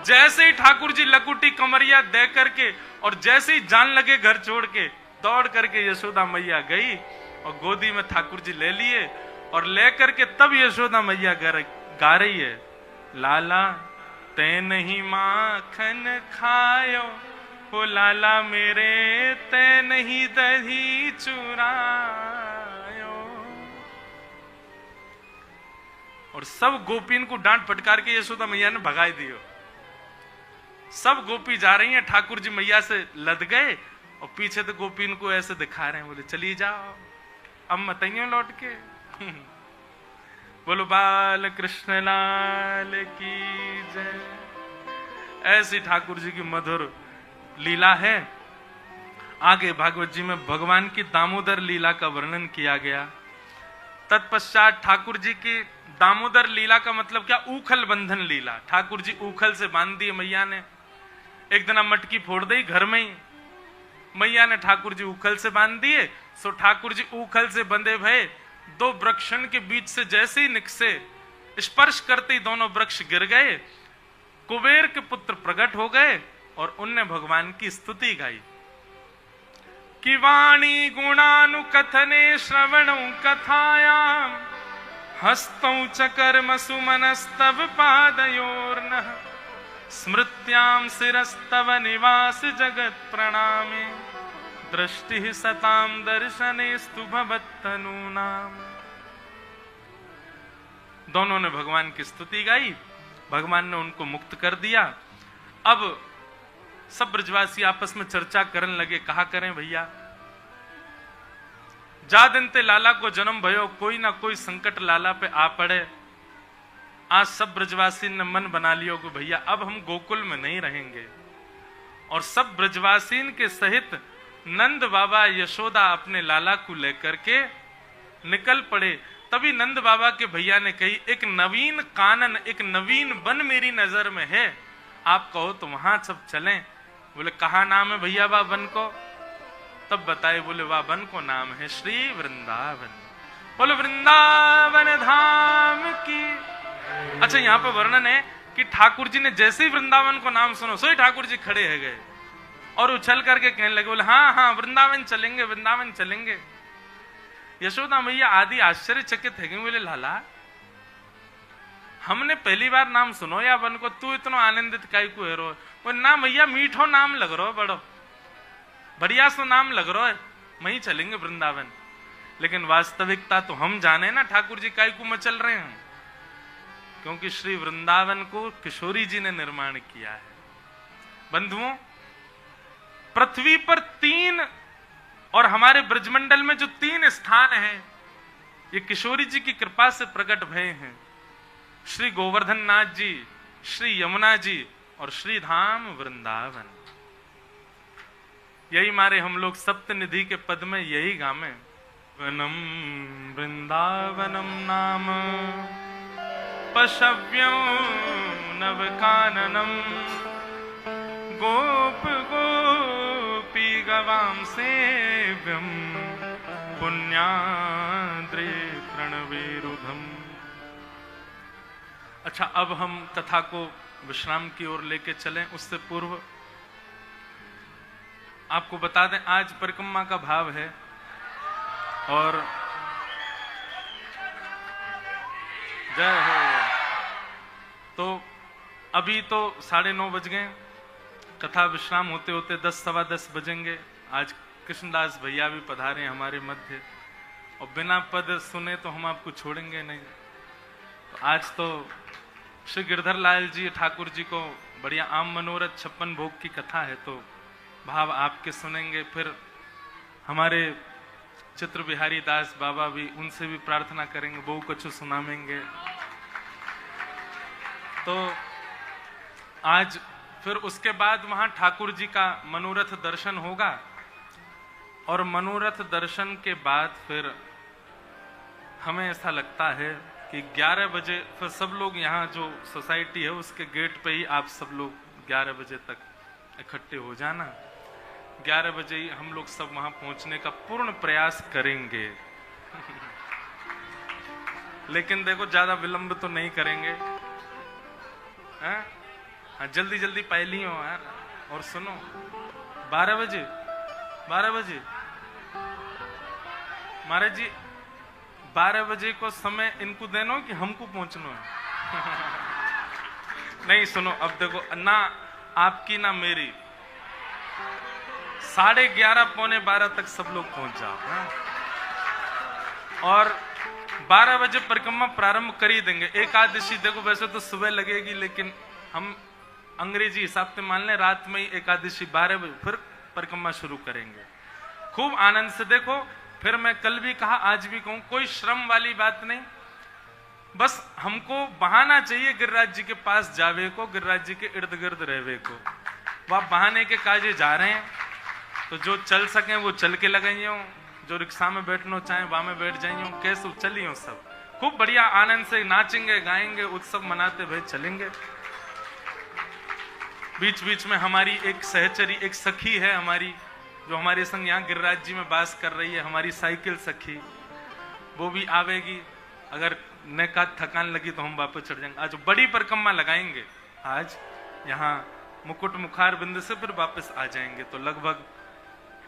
जैसे ही ठाकुर जी लकुटी कमरिया दे करके और जैसे ही जान लगे घर छोड़ के, दौड़ करके यशोदा मैया गई और गोदी में ठाकुर जी ले लिए और लेकर के तब यशोदा मैया गा रही है लाला ते नहीं माखन खायो, वो लाला मेरे ते नहीं दही चुरायो। और सब गोपीन को डांट फटकार के यशोदा मैया ने भगाई दियो। सब गोपी जा रही हैं, ठाकुर जी मैया से लद गए और पीछे तो गोपीन को ऐसे दिखा रहे हैं, बोले चली जाओ अब मत आइयो लौट के। बोलो बाल कृष्ण लाल की जय। ऐसी ठाकुर जी की मधुर लीला है। आगे भागवत जी में भगवान की दामोदर लीला का वर्णन किया गया। तत्पश्चात ठाकुर जी की दामोदर लीला का मतलब क्या? ऊखल बंधन लीला। ठाकुर जी ऊखल से बांध दिए मैया ने। एक दिन मटकी फोड़ दी घर में ही, मैया ने ठाकुर जी ऊखल से बांध दिए। सो ठाकुर जी ऊखल से बंधे भय, 2 वृक्षन के बीच से जैसे ही निकसे, स्पर्श करते ही दोनों वृक्ष गिर गए। कुबेर के पुत्र प्रकट हो गए और उनने भगवान की स्तुति गाई कि वाणी गुणानुकथने श्रवणौ कथायाम हस्तौ च कर्म सुमनस्तव पादयोर्नः स्मृत्याम शिरस्तव निवास जगत प्रणामे दृष्टि सताम दर्शनेस्तु भवत्तनूनाम। दोनों ने भगवान की स्तुति गाई, भगवान ने उनको मुक्त कर दिया। अब सब ब्रजवासी आपस में चर्चा करने लगे, कहा करें भैया, जा दिन ते लाला को जन्म भयो, कोई ना कोई संकट लाला पे आ पड़े। आज सब ब्रजवासी ने मन बना लियो कि भैया अब हम गोकुल में नहीं रहेंगे। और सब ब्रजवासीन के सहित नंद बाबा यशोदा अपने लाला को लेकर के निकल पड़े। तभी नंद बाबा के भैया ने कही, एक नवीन कानन, एक नवीन वन मेरी नजर में है, आप कहो तो वहां सब चलें। बोले कहा नाम है भैया वह वन को? तब बताए, बोले वह वन को नाम है श्री वृंदावन। बोलो वृंदावन धाम की। अच्छा, यहाँ पे वर्णन है कि ठाकुर जी ने जैसे ही वृंदावन को नाम सुनो, सो ही ठाकुर जी खड़े है गए और उछल करके कहने लगे, बोले हाँ हाँ वृंदावन चलेंगे, वृंदावन चलेंगे। यशोदा मैया आदि आश्चर्यचकित है, बोले लाला हमने पहली बार नाम सुनो या वन को, तू इतना आनंदित काई को है रो? बोले ना मैया मीठो नाम लग रहा, बड़ो बढ़िया सो नाम लग रहा है, वहीं चलेंगे वृंदावन। लेकिन वास्तविकता तो हम जाने ना ठाकुर जी काई को मचल रहे हैं, क्योंकि श्री वृंदावन को किशोरी जी ने निर्माण किया है। बंधुओं, पृथ्वी पर 3 और हमारे ब्रजमंडल में जो 3 स्थान हैं, ये किशोरी जी की कृपा से प्रकट भये हैं। श्री गोवर्धन नाथ जी, श्री यमुना जी और श्री धाम वृंदावन। यही मारे हम लोग सप्तनिधि के पद में यही गामे, वनम वृंदावनम नाम पशव्यं नवकाननम गोप गोपी गवाम सेव्यम पुण्याद्रे प्रणवेरुधम। अच्छा, अब हम कथा को विश्राम की ओर लेके चलें। उससे पूर्व आपको बता दें, आज परिक्रमा का भाव है और जय हो। तो अभी तो 9:30 बज गए, कथा विश्राम होते होते 10 सवा 10 बजेंगे। आज कृष्णदास भैया भी पधारे हैं हमारे मध्य, और बिना पद सुने तो हम आपको छोड़ेंगे नहीं। तो आज तो श्री गिरधर लाल जी ठाकुर जी को बढ़िया आम मनोरथ 56 भोग की कथा है, तो भाव आपके सुनेंगे। फिर हमारे चित्र बिहारी दास बाबा भी, उनसे भी प्रार्थना करेंगे, वो कुछ सुनावेंगे। तो आज फिर उसके बाद वहां ठाकुर जी का मनोरथ दर्शन होगा, और मनोरथ दर्शन के बाद फिर हमें ऐसा लगता है कि 11 बजे फिर सब लोग यहाँ जो सोसाइटी है उसके गेट पे ही आप सब लोग 11 बजे तक इकट्ठे हो जाना। 11 बजे ही हम लोग सब वहां पहुंचने का पूर्ण प्रयास करेंगे। लेकिन देखो ज्यादा विलंब तो नहीं करेंगे, हाँ जल्दी जल्दी पहली हो यार। और सुनो 12 बजे महाराज जी 12 बजे को समय इनको देना कि हमको पहुंचना है। नहीं सुनो, अब देखो ना आपकी ना मेरी, 11:30 पौने 12 तक सब लोग पहुंच जाओ, हाँ? और 12 बजे परिक्रमा प्रारंभ कर ही देंगे। एकादशी देखो वैसे तो सुबह लगेगी, लेकिन हम अंग्रेजी हिसाब से मान लें रात में ही एकादशी 12 बजे फिर परिक्रमा शुरू करेंगे। खूब आनंद से देखो, फिर मैं कल भी कहा आज भी कहूं, कोई श्रम वाली बात नहीं, बस हमको बहाना चाहिए गिरिराज जी के पास जावे को, गिरिराज जी के इर्द गिर्द रहवे को। वह बहाने के काजे जा रहे हैं, तो जो चल सके वो चल के लगाइए, जो रिक्शा में बैठना चाहे वहां में बैठ जाइए, कैसे चलिए सब खूब बढ़िया आनंद से नाचेंगे गाएंगे, उत्सव मनाते हुए चलेंगे। बीच बीच में हमारी एक सहचरी, एक सखी है हमारी, जो हमारे संग यहाँ गिरिराज जी में वास कर रही है, हमारी साइकिल सखी, वो भी आवेगी। अगर न का थकान लगी तो हम वापस चढ़ जाएंगे। आज बड़ी परिक्रमा लगाएंगे, आज यहाँ मुकुट मुखार बिंदु से फिर वापस आ जाएंगे, तो लगभग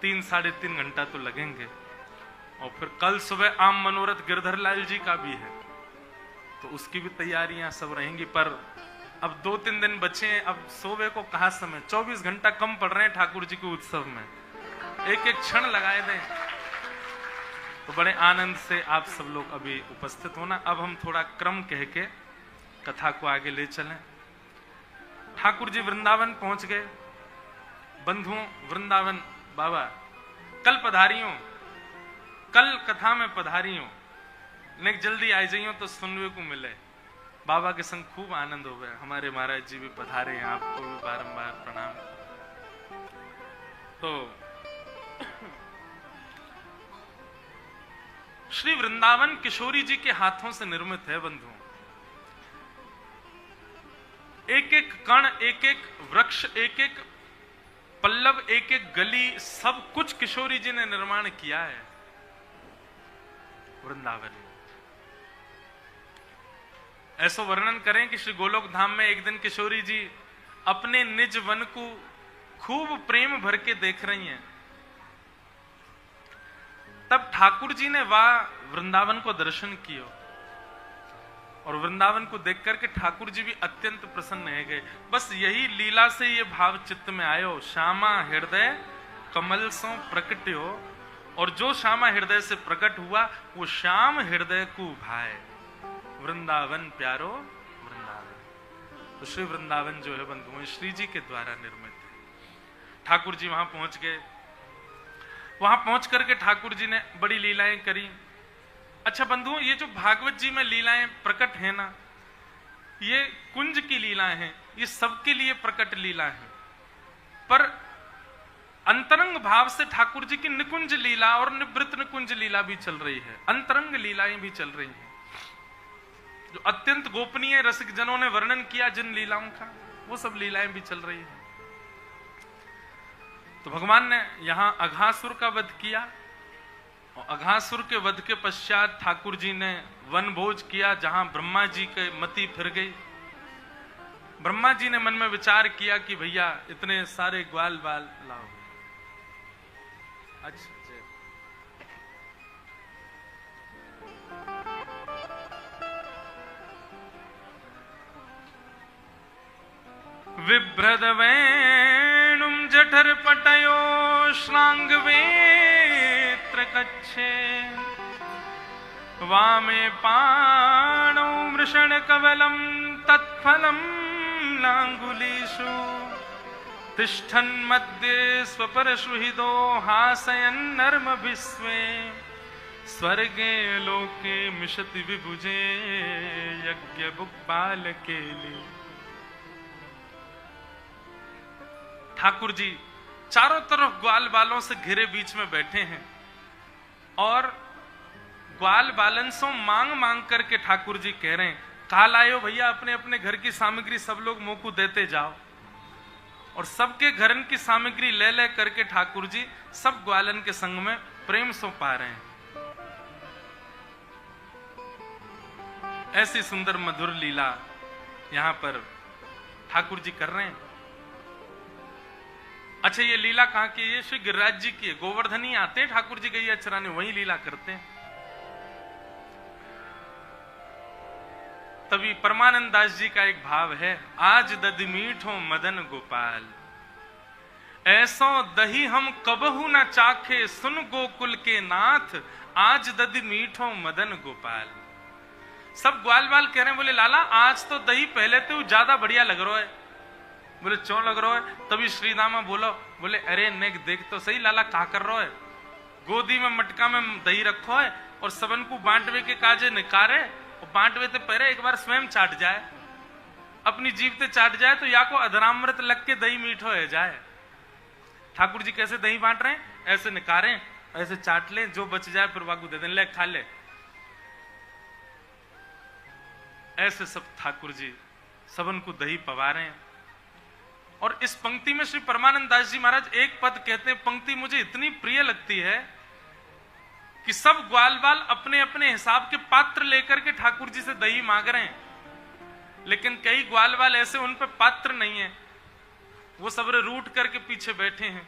3-3.5 घंटा तो लगेंगे। और फिर कल सुबह आम मनोरथ गिरधर लाल जी का भी है, तो उसकी भी तैयारियां सब रहेंगी। पर अब 2-3 दिन बचे हैं, अब सोवे को कहा समय, 24 घंटा कम पड़ रहे हैं ठाकुर जी के उत्सव में, एक एक क्षण लगाए दें। तो बड़े आनंद से आप सब लोग अभी उपस्थित होना। अब हम थोड़ा क्रम कह के कथा को आगे ले चलें। ठाकुर जी वृंदावन पहुंच गए। बंधुओं, वृंदावन बाबा कल पधारियों, कल कथा में पधारियों, नेक जल्दी आ जाइयो तो सुनने को मिले। बाबा के संग खूब आनंद हो गया। हमारे महाराज जी भी पधारे हैं, आपको भी बारंबार प्रणाम। तो श्री वृंदावन किशोरी जी के हाथों से निर्मित है बंधुओं। एक एक कण, एक एक वृक्ष, एक एक पल्लव, एक एक गली, सब कुछ किशोरी जी ने निर्माण किया है वृंदावन में। ऐसा वर्णन करें कि श्री गोलोक धाम में एक दिन किशोरी जी अपने निज वन को खूब प्रेम भर के देख रही हैं। तब ठाकुर जी ने वह वृंदावन को दर्शन किया, और वृंदावन को देख करके ठाकुर जी भी अत्यंत प्रसन्न है गए। बस यही लीला से ये भाव चित्त में आयो, श्यामा हृदय कमल सो प्रकट्यो, और जो श्यामा हृदय से प्रकट हुआ वो श्याम हृदय को भाए, वृंदावन प्यारो वृंदावन। तो श्री वृंदावन जो है बंधुओं श्री जी के द्वारा निर्मित है। ठाकुर जी वहां पहुंच गए। वहां पहुंच करके ठाकुर जी ने बड़ी लीलाएं करी। अच्छा बंधुओं, ये जो भागवत जी में लीलाएं प्रकट है ना, ये कुंज की लीलाएं हैं, ये सबके लिए प्रकट लीला है। पर अंतरंग भाव से ठाकुर जी की निकुंज लीला और निवृत्त निकुंज लीला भी चल रही है, अंतरंग लीलाएं भी चल रही हैं, जो अत्यंत गोपनीय रसिक जनों ने वर्णन किया जिन लीलाओं का, वो सब लीलाएं भी चल रही हैं। तो भगवान ने यहां अघासुर का वध किया, और अघासुर के वध के पश्चात ठाकुर जी ने वन भोज किया, जहां ब्रह्मा जी के मति फिर गई। ब्रह्मा जी ने मन में विचार किया कि भैया इतने सारे ग्वाल बाल लाओ। अच्छा विभ्रद वेणुम जटाधरम जठर पटयो श्रांग वेत्र कच्छे वामे पाणौ मृषण कवलम तत्फलम लांगुलीषु तिष्ठन् मध्ये स्वपरशुहिदो हासयन् नर्म विश्वे स्वर्गे लोके मिशति विभुजे यज्ञ बुक्पाल के लिए। ठाकुर जी चारों तरफ ग्वाल बालों से घिरे बीच में बैठे हैं और ग्वाल बालन से मांग मांग करके ठाकुर जी कह रहे हैं, कहा लायो भैया अपने अपने घर की सामग्री सब लोग मुंह को देते जाओ। और सबके घरन की सामग्री ले ले करके ठाकुर जी सब ग्वालन के संग में प्रेम सो पा रहे हैं। ऐसी सुंदर मधुर लीला यहां पर ठाकुर जी कर रहे हैं। अच्छा, ये लीला कहां की? ये श्री गिरिराज जी की है। गोवर्धनी आते हैं ठाकुर जी गैया चराने, वही लीला करते हैं। तभी परमानंद दास जी का एक भाव है, आज दधि मीठो मदन गोपाल, ऐसो दही हम कबहू न चाखे, सुन गोकुल के नाथ, आज दधि मीठो मदन गोपाल। सब ग्वाल बाल कह रहे हैं, बोले लाला आज तो दही पहले तो ज्यादा बढ़िया लग रहा है। बोले क्यों लग रहा है? तभी श्रीदामा बोलो, बोले अरे नेक देख तो सही लाला क्या कर रहा है, गोदी में मटका में दही रखो है और सबन को बांटवे के काजे निकारे और बांटवे ते पहले एक बार स्वयं चाट जाए, अपनी जीभ ते चाट जाए तो या को अधरामृत लग के दही मीठो है जाए। ठाकुर जी कैसे दही बांट रहे हैं? ऐसे निकारे, ऐसे चाट ले, जो बच जाए फिर वाकू दे दें, ले खा ले। ऐसे सब ठाकुर जी सबन को दही पवा रहे हैं। और इस पंक्ति में श्री परमानंद दास जी महाराज एक पद कहते हैं, पंक्ति मुझे इतनी प्रिय लगती है कि सब ग्वाल बाल अपने अपने हिसाब के पात्र लेकर के ठाकुर जी से दही मांग रहे हैं, लेकिन कई ग्वाल बाल ऐसे उन पे पात्र नहीं है, वो सब रूट करके पीछे बैठे हैं।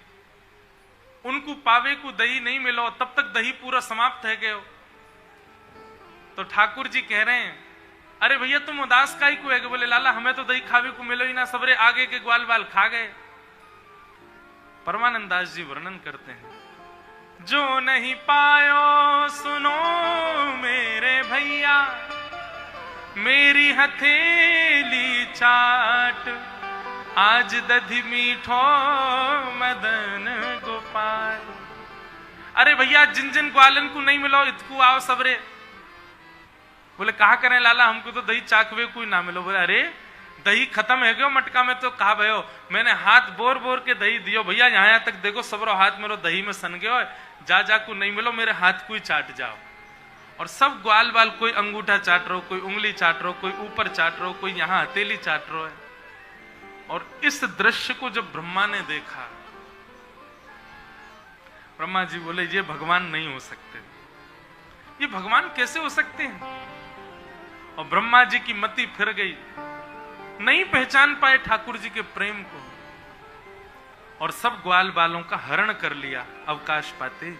उनको पावे को दही नहीं मिलो तब तक दही पूरा समाप्त है गए। तो ठाकुर जी कह रहे हैं, अरे भैया तुम उदास काई को है? बोले लाला हमें तो दही खावे को मिलो ही ना, सबरे आगे के ग्वाल बाल खा गए। परमानंद दास जी वर्णन करते हैं, जो नहीं पायो सुनो मेरे भैया, मेरी हथेली चाट, आज दधि मीठो मदन गोपाल। अरे भैया जिन जिन ग्वालन को नहीं मिलो इतको आओ सबरे। बोले कहा करें लाला हमको तो दही चाकवे कोई ना मिलो। बोले अरे दही खत्म है गयो मटका में, तो कहा भयो मैंने हाथ बोर बोर के दही दियो भैया, यहाँ तक देखो सबरो हाथ मेरो दही में सन गयो, जा जा को नहीं मिलो मेरे हाथ को ही चाट जाओ। और सब ग्वाल बाल कोई अंगूठा चाट रहो, कोई उंगली चाट रहो, कोई ऊपर चाट रहो, कोई यहाँ हथेली चाट रहो है। और इस दृश्य को जब ब्रह्मा ने देखा, ब्रह्मा जी बोले ये भगवान नहीं हो सकते, ये भगवान कैसे हो सकते हैं? और ब्रह्मा जी की मति फिर गई, नहीं पहचान पाए ठाकुर जी के प्रेम को, और सब ग्वाल बालों का हरण कर लिया अवकाश पाते।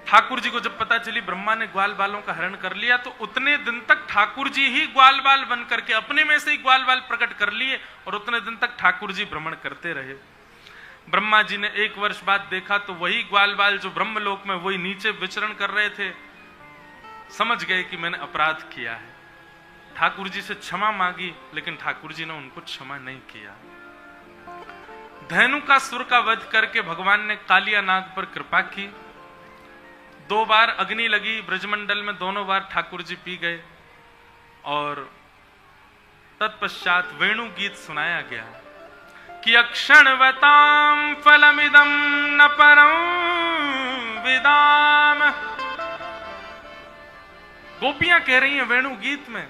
ठाकुर जी को जब पता चली ब्रह्मा ने ग्वाल बालों का हरण कर लिया, तो उतने दिन तक ठाकुर जी ही ग्वाल बाल बन करके अपने में से ही ग्वाल बाल प्रकट कर लिए, और उतने दिन तक ठाकुर जी भ्रमण करते रहे। ब्रह्मा जी ने 1 वर्ष बाद देखा तो वही ग्वाल बाल जो ब्रह्मलोक में वही नीचे विचरण कर रहे थे, समझ गए कि मैंने अपराध किया है। ठाकुर जी से क्षमा मांगी, लेकिन ठाकुर जी ने उनको क्षमा नहीं किया। धेनुकासुर का वध करके भगवान ने कालिया नाग पर कृपा की। 2 बार अग्नि लगी ब्रजमंडल में, दोनों बार ठाकुर जी पी गए, और तत्पश्चात वेणु गीत सुनाया गया कि अक्षणवताम फलमिदम न परम विदाम। गोपियां कह रही हैं वेणु गीत में,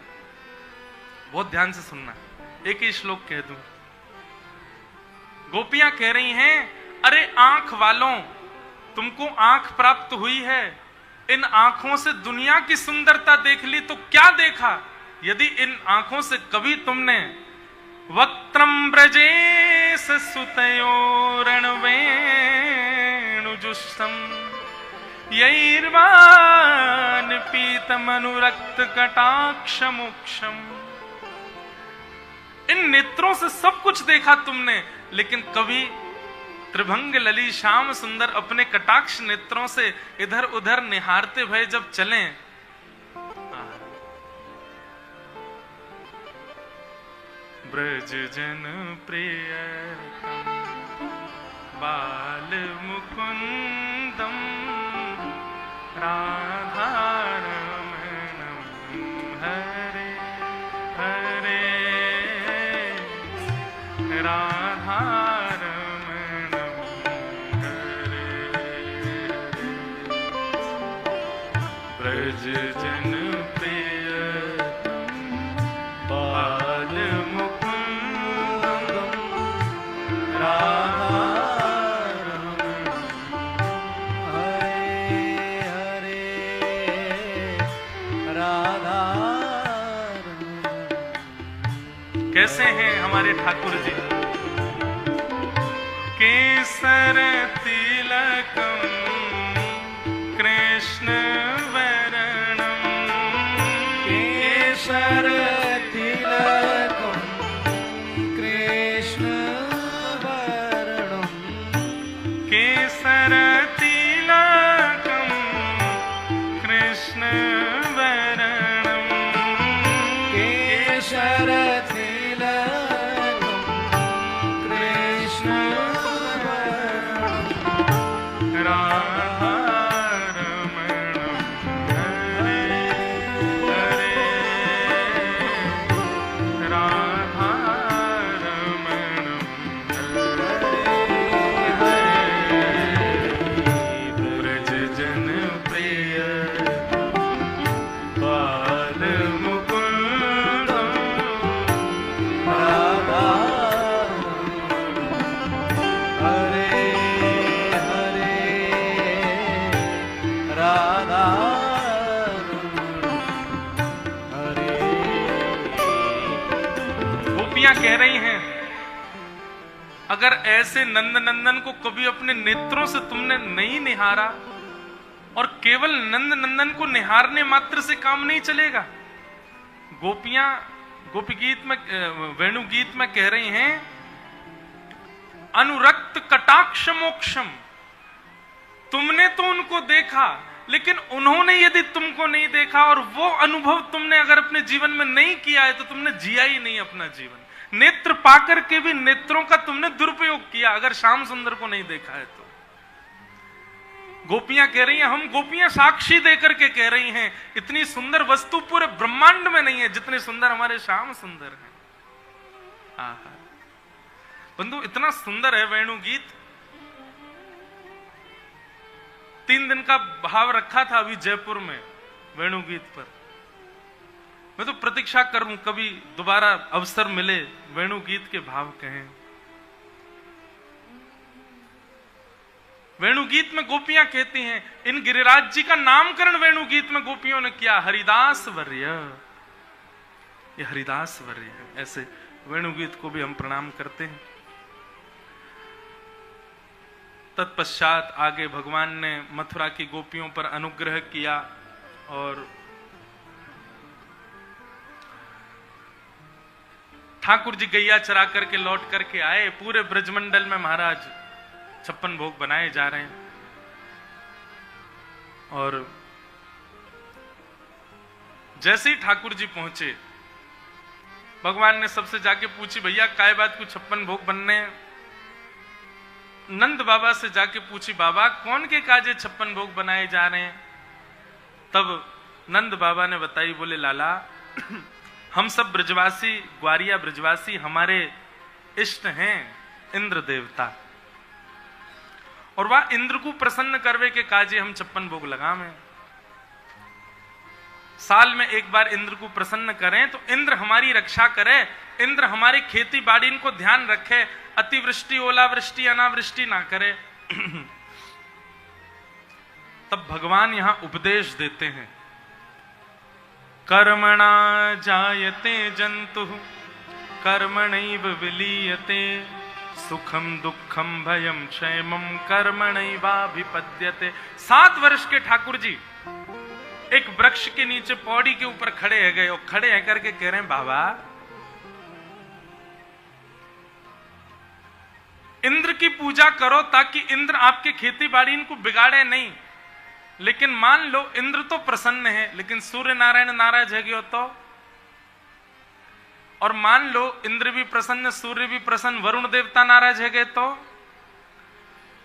बहुत ध्यान से सुनना, एक ही श्लोक कह दूं। गोपियां कह रही हैं, अरे आंख वालों तुमको आंख प्राप्त हुई है, इन आंखों से दुनिया की सुंदरता देख ली तो क्या देखा? यदि इन आंखों से कभी तुमने वक्त्रम ब्रजेश सुतयोरणवेणुजुष्टम यैर्वान पीतमनुरक्त कटाक्ष मोक्षम, इन नेत्रों से सब कुछ देखा तुमने, लेकिन कवि त्रिभंग लली श्याम सुंदर अपने कटाक्ष नेत्रों से इधर उधर निहारते भय जब चलें, ब्रज जन प्रियतम बाल मुकुंदम राधारमणम हरे हरे राधारमणम हरे ब्रज जन प्रियतम बाल मुकुंदम कैसे हैं हमारे ठाकुर जी? केसर तिलकम कृष्ण वरणम, केसर तिलकम कृष्ण वरणम, केसर तिलकम कृष्ण वरणम, केसर कह रही हैं, अगर ऐसे नंद नंदन को कभी अपने नेत्रों से तुमने नहीं निहारा, और केवल नंद नंदन को निहारने मात्र से काम नहीं चलेगा। गोपियां गोपी गीत में, वेणु गीत में कह रही हैं, अनुरक्त कटाक्ष मोक्षम, तुमने तो उनको देखा, लेकिन उन्होंने यदि तुमको नहीं देखा और वो अनुभव तुमने अगर अपने जीवन में नहीं किया है तो तुमने जिया ही नहीं अपना जीवन। नेत्र पाकर के भी नेत्रों का तुमने दुरुपयोग किया, अगर श्याम सुंदर को नहीं देखा है तो। गोपियां कह रही हैं, हम गोपियां साक्षी देकर के कह रही हैं, इतनी सुंदर वस्तु पूरे ब्रह्मांड में नहीं है जितने सुंदर हमारे श्याम सुंदर हैं। आहा बंधु, इतना सुंदर है वेणु गीत। 3 दिन का भाव रखा था अभी जयपुर में वेणु गीत पर। मैं तो प्रतीक्षा करूं कभी दोबारा अवसर मिले, वेणु गीत के भाव कहें। वेणु गीत में गोपियां कहती हैं, इन गिरिराज जी का नामकरण वेणु गीत में गोपियों ने किया, हरिदास वर्य। ये हरिदास वर्य है। ऐसे वेणु गीत को भी हम प्रणाम करते हैं। तत्पश्चात आगे भगवान ने मथुरा की गोपियों पर अनुग्रह किया और ठाकुर जी गैया चरा करके लौट करके आए। पूरे ब्रजमंडल में महाराज 56 भोग बनाए जा रहे हैं। और जैसे ही ठाकुर जी पहुंचे, भगवान ने सबसे जाके पूछी, भैया काय बात को 56 भोग बनने हैं? नंद बाबा से जाके पूछी, बाबा कौन के काजे 56 भोग बनाए जा रहे हैं? तब नंद बाबा ने बताई, बोले लाला हम सब ब्रजवासी, ग्वारिया ब्रजवासी, हमारे इष्ट हैं इंद्र देवता, और वह इंद्र को प्रसन्न करवे के काजे हम 56 भोग लगावें। साल में एक बार इंद्र को प्रसन्न करें तो इंद्र हमारी रक्षा करे, इंद्र हमारी खेती बाड़ी को ध्यान रखे, अतिवृष्टि ओलावृष्टि अनावृष्टि ना करे। तब भगवान यहां उपदेश देते हैं, कर्मणा जायते जंतु कर्मणैव विलीयते, सुखम दुखम भयम क्षेमम कर्मणैवाभिपद्यते। 7 वर्ष के ठाकुर जी एक वृक्ष के नीचे पौड़ी के ऊपर खड़े है गए, और खड़े है करके कह रहे हैं, बाबा इंद्र की पूजा करो ताकि इंद्र आपके खेती बाड़ी इनको बिगाड़े नहीं। लेकिन मान लो इंद्र तो प्रसन्न है लेकिन सूर्य नारायण नाराज है गयो तो, और मान लो इंद्र भी प्रसन्न सूर्य भी प्रसन्न वरुण देवता नाराज है गए तो,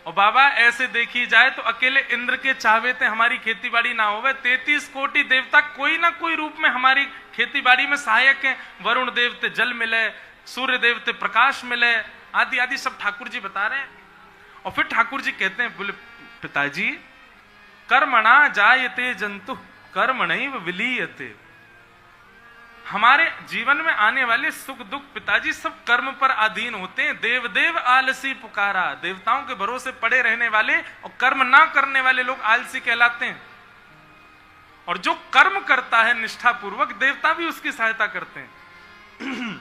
और बाबा ऐसे देखी जाए तो अकेले इंद्र के चाहवे थे हमारी खेती बाड़ी ना होवे, 33 कोटि देवता कोई ना कोई रूप में हमारी खेती बाड़ी में सहायक हैं। वरुण देवते जल मिले, सूर्य देवते प्रकाश मिले, आदि आदि सब ठाकुर जी बता रहे हैं। और फिर ठाकुर जी कहते हैं, बोले पिताजी कर्मणा जायते जंतु कर्मणैव विलीयते। हमारे जीवन में आने वाले सुख दुख पिताजी सब कर्म पर अधीन होते हैं। देव देव आलसी पुकारा, देवताओं के भरोसे पड़े रहने वाले और कर्म ना करने वाले लोग आलसी कहलाते हैं। और जो कर्म करता है निष्ठा पूर्वक देवता भी उसकी सहायता करते हैं।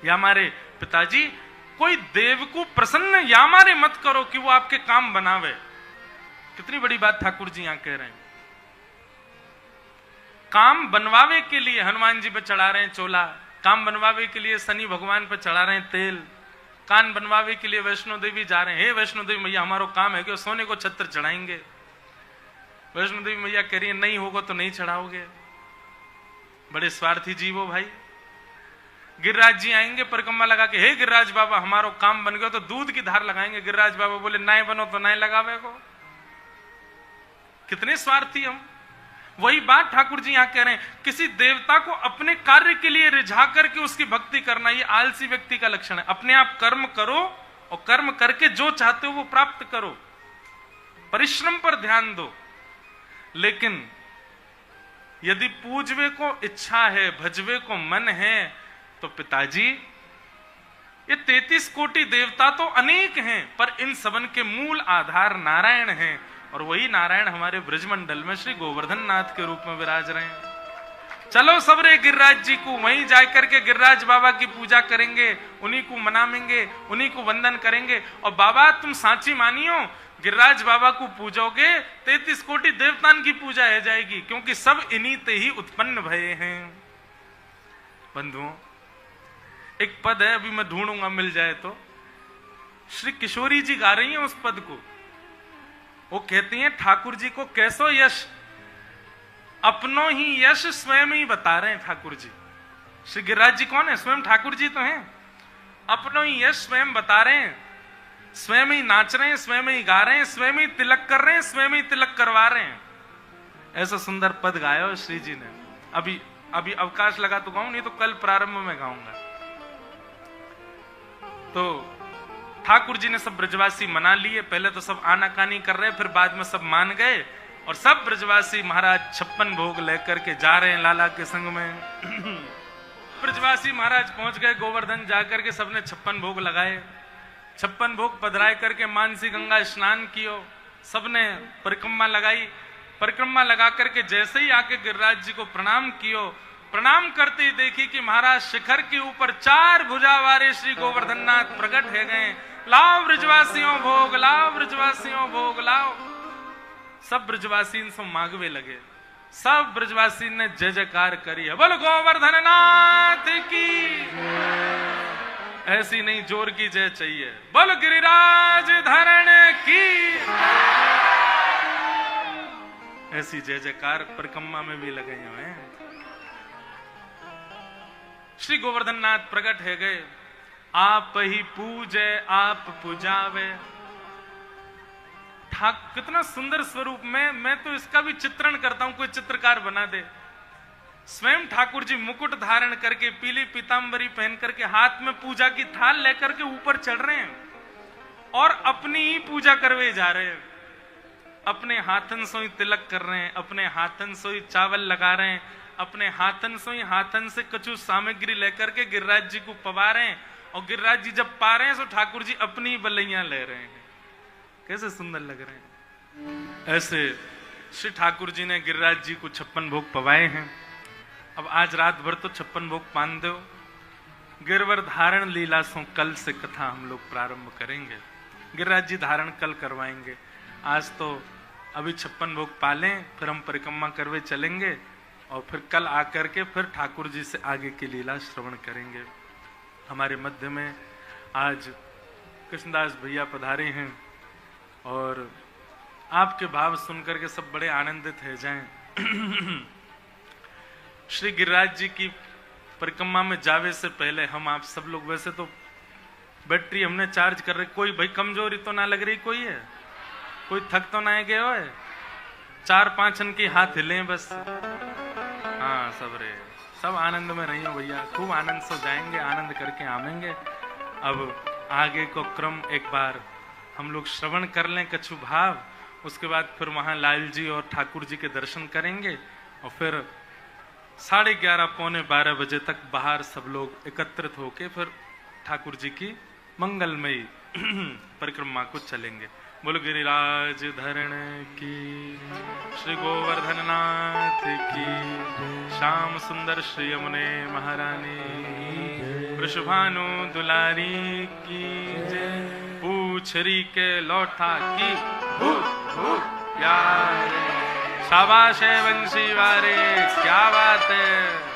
या हमारे पिताजी कोई देव को प्रसन्न या हमारे मत करो कि वो आपके काम बनावे। कितनी बड़ी बात ठाकुर जी यहां कह रहे हैं। काम बनवावे के लिए हनुमान जी पे चढ़ा रहे हैं चोला, काम बनवावे के लिए शनि भगवान पे चढ़ा रहे हैं तेल, कान बनवावे के लिए वैष्णो देवी जा रहे हैं। हे वैष्णो देवी मैया हमारा काम है कि सोने को छत्र चढ़ाएंगे। वैष्णो देवी मैया कह रही है नहीं होगा तो नहीं चढ़ाओगे। बड़े स्वार्थी जीव हो भाई। गिरिराज जी आएंगे परिक्रमा लगा के, हे गिरिराज बाबा हमारा काम बन गया तो दूध की धार लगाएंगे। गिरिराज बाबा बोले नाय बनो तो नाय लगावे को। कितने स्वार्थी हम। वही बात ठाकुर जी यहां कह रहे हैं, किसी देवता को अपने कार्य के लिए रिझा करके उसकी भक्ति करना ये आलसी व्यक्ति का लक्षण है। अपने आप कर्म करो और कर्म करके जो चाहते हो वो प्राप्त करो, परिश्रम पर ध्यान दो। लेकिन यदि पूजवे को इच्छा है, भजवे को मन है, तो पिताजी ये 33 कोटि देवता तो अनेक हैं, पर इन सबन के मूल आधार नारायण हैं। और वही नारायण हमारे ब्रजमंडल में श्री गोवर्धन नाथ के रूप में विराज रहे हैं। चलो सबरे गिरिराज जी को वहीं जाकर के गिरिराज बाबा की पूजा करेंगे, उन्हीं को मनाएंगे, उन्हीं को वंदन करेंगे। और बाबा तुम साची मानियो, गिरिराज बाबा को पूजोगे 33 कोटि देवतान की पूजा हो जाएगी, क्योंकि सब इन्हीं ते ही उत्पन्न भये हैं। बंधुओं एक पद है, अभी मैं ढूंढूंगा मिल जाए तो, श्री किशोरी जी गा रही हैं उस पद को। वो कहती हैं ठाकुर जी को कैसो यश, अपनो ही यश स्वयं ही बता रहे हैं ठाकुर जी। श्री गिरिराज जी कौन है? स्वयं ठाकुर जी तो हैं। अपनो ही यश स्वयं बता रहे हैं, स्वयं ही नाच रहे हैं, स्वयं ही गा रहे हैं, स्वयं ही तिलक कर रहे हैं, स्वयं ही तिलक करवा रहे हैं। ऐसा सुंदर पद गाया श्री जी ने। अभी अवकाश लगा तो गाऊं, नहीं तो कल प्रारंभ में गाऊंगा। तो ठाकुर जी ने सब ब्रजवासी मना लिए। पहले तो सब आनाकानी कर रहे, फिर बाद में सब मान गए और सब ब्रजवासी महाराज 56 भोग लेकर के जा रहे हैं लाला के संग में। ब्रजवासी महाराज पहुंच गए गोवर्धन, जाकर के सबने 56 भोग लगाए। 56 भोग पधराए करके मानसी गंगा स्नान कियो, सबने परिक्रमा लगाई। परिक्रमा लगा करके जैसे ही आके गिरिराज जी को प्रणाम कियो, प्रणाम करते ही देखी कि महाराज शिखर के ऊपर 4 भुजा वाले श्री गोवर्धन नाथ प्रकट है गए। लाओ ब्रजवासियों भोग, लाओ ब्रजवासियों भोग लाओ। सब ब्रजवासी इनसे मांगवे लगे। सब ब्रजवासी ने जय जयकार करी है, बोल गोवर्धन नाथ की। ऐसी नहीं जोर की जय चाहिए, बोल गिरिराज धरण की। ऐसी जय जयकार परिक्रमा में भी लगे हुए हैं। श्री गोवर्धन नाथ प्रकट है गए। आप ही पूजे आप पुजावे। कितना सुंदर स्वरूप में, मैं तो इसका भी चित्रण करता हूं, कोई चित्रकार बना दे। स्वयं ठाकुर जी मुकुट धारण करके, पीली पीतांबरी पहन करके, हाथ में पूजा की थाल लेकर के ऊपर चढ़ रहे हैं और अपनी ही पूजा करवे जा रहे हैं। अपने हाथन से ही तिलक कर रहे हैं, अपने हाथन से ही चावल लगा रहे हैं, अपने हाथन से ही हाथन से कछु सामग्री लेकर के गिरिराज जी को पवा रहे हैं। और गिरिराज जी जब पा रहे हैं तो ठाकुर जी अपनी बलैया ले रहे हैं। कैसे सुंदर लग रहे हैं। ऐसे श्री ठाकुर जी ने गिरिराज जी को 56 भोग पवाए हैं। अब आज रात भर तो 56 भोग पान दो। गिरवर धारण लीला सो कल से कथा हम लोग प्रारंभ करेंगे। गिरिराज जी धारण कल करवाएंगे। आज तो अभी 56 भोग पालें, फिर हम परिक्रमा करवे चलेंगे और फिर कल आकर के फिर ठाकुर जी से आगे की लीला श्रवण करेंगे। हमारे मध्य में आज कृष्णदास भैया पधारे हैं और आपके भाव सुनकर के सब बड़े आनंदित हो जाएं। श्री गिरिराज जी की परिक्रमा में जावे से पहले हम आप सब लोग, वैसे तो बैटरी हमने चार्ज कर रहे, कोई भाई कमजोरी तो ना लग रही, कोई है, कोई थक तो ना गए हो, 4-5 की हाथ हिले बस। हाँ सब रे, सब आनंद में रही हो भैया, खूब आनंद से जाएंगे, आनंद करके आवेंगे। अब आगे को क्रम एक बार हम लोग श्रवण कर लें कछु भाव, उसके बाद फिर वहां लाल जी और ठाकुर जी के दर्शन करेंगे और फिर 11:30 पौने 12 बजे तक बाहर सब लोग एकत्रित होके फिर ठाकुर जी की मंगलमयी परिक्रमा को चलेंगे। बोल गिरिराज धरण की, श्री गोवर्धन नाथ की, श्याम सुंदर श्री यमुने महारानी, वृषभानु दुलारी की जय, पूछरी के लौटा की भूत भूत प्यारे, शाबाश है वंशी वारे, क्या बात है।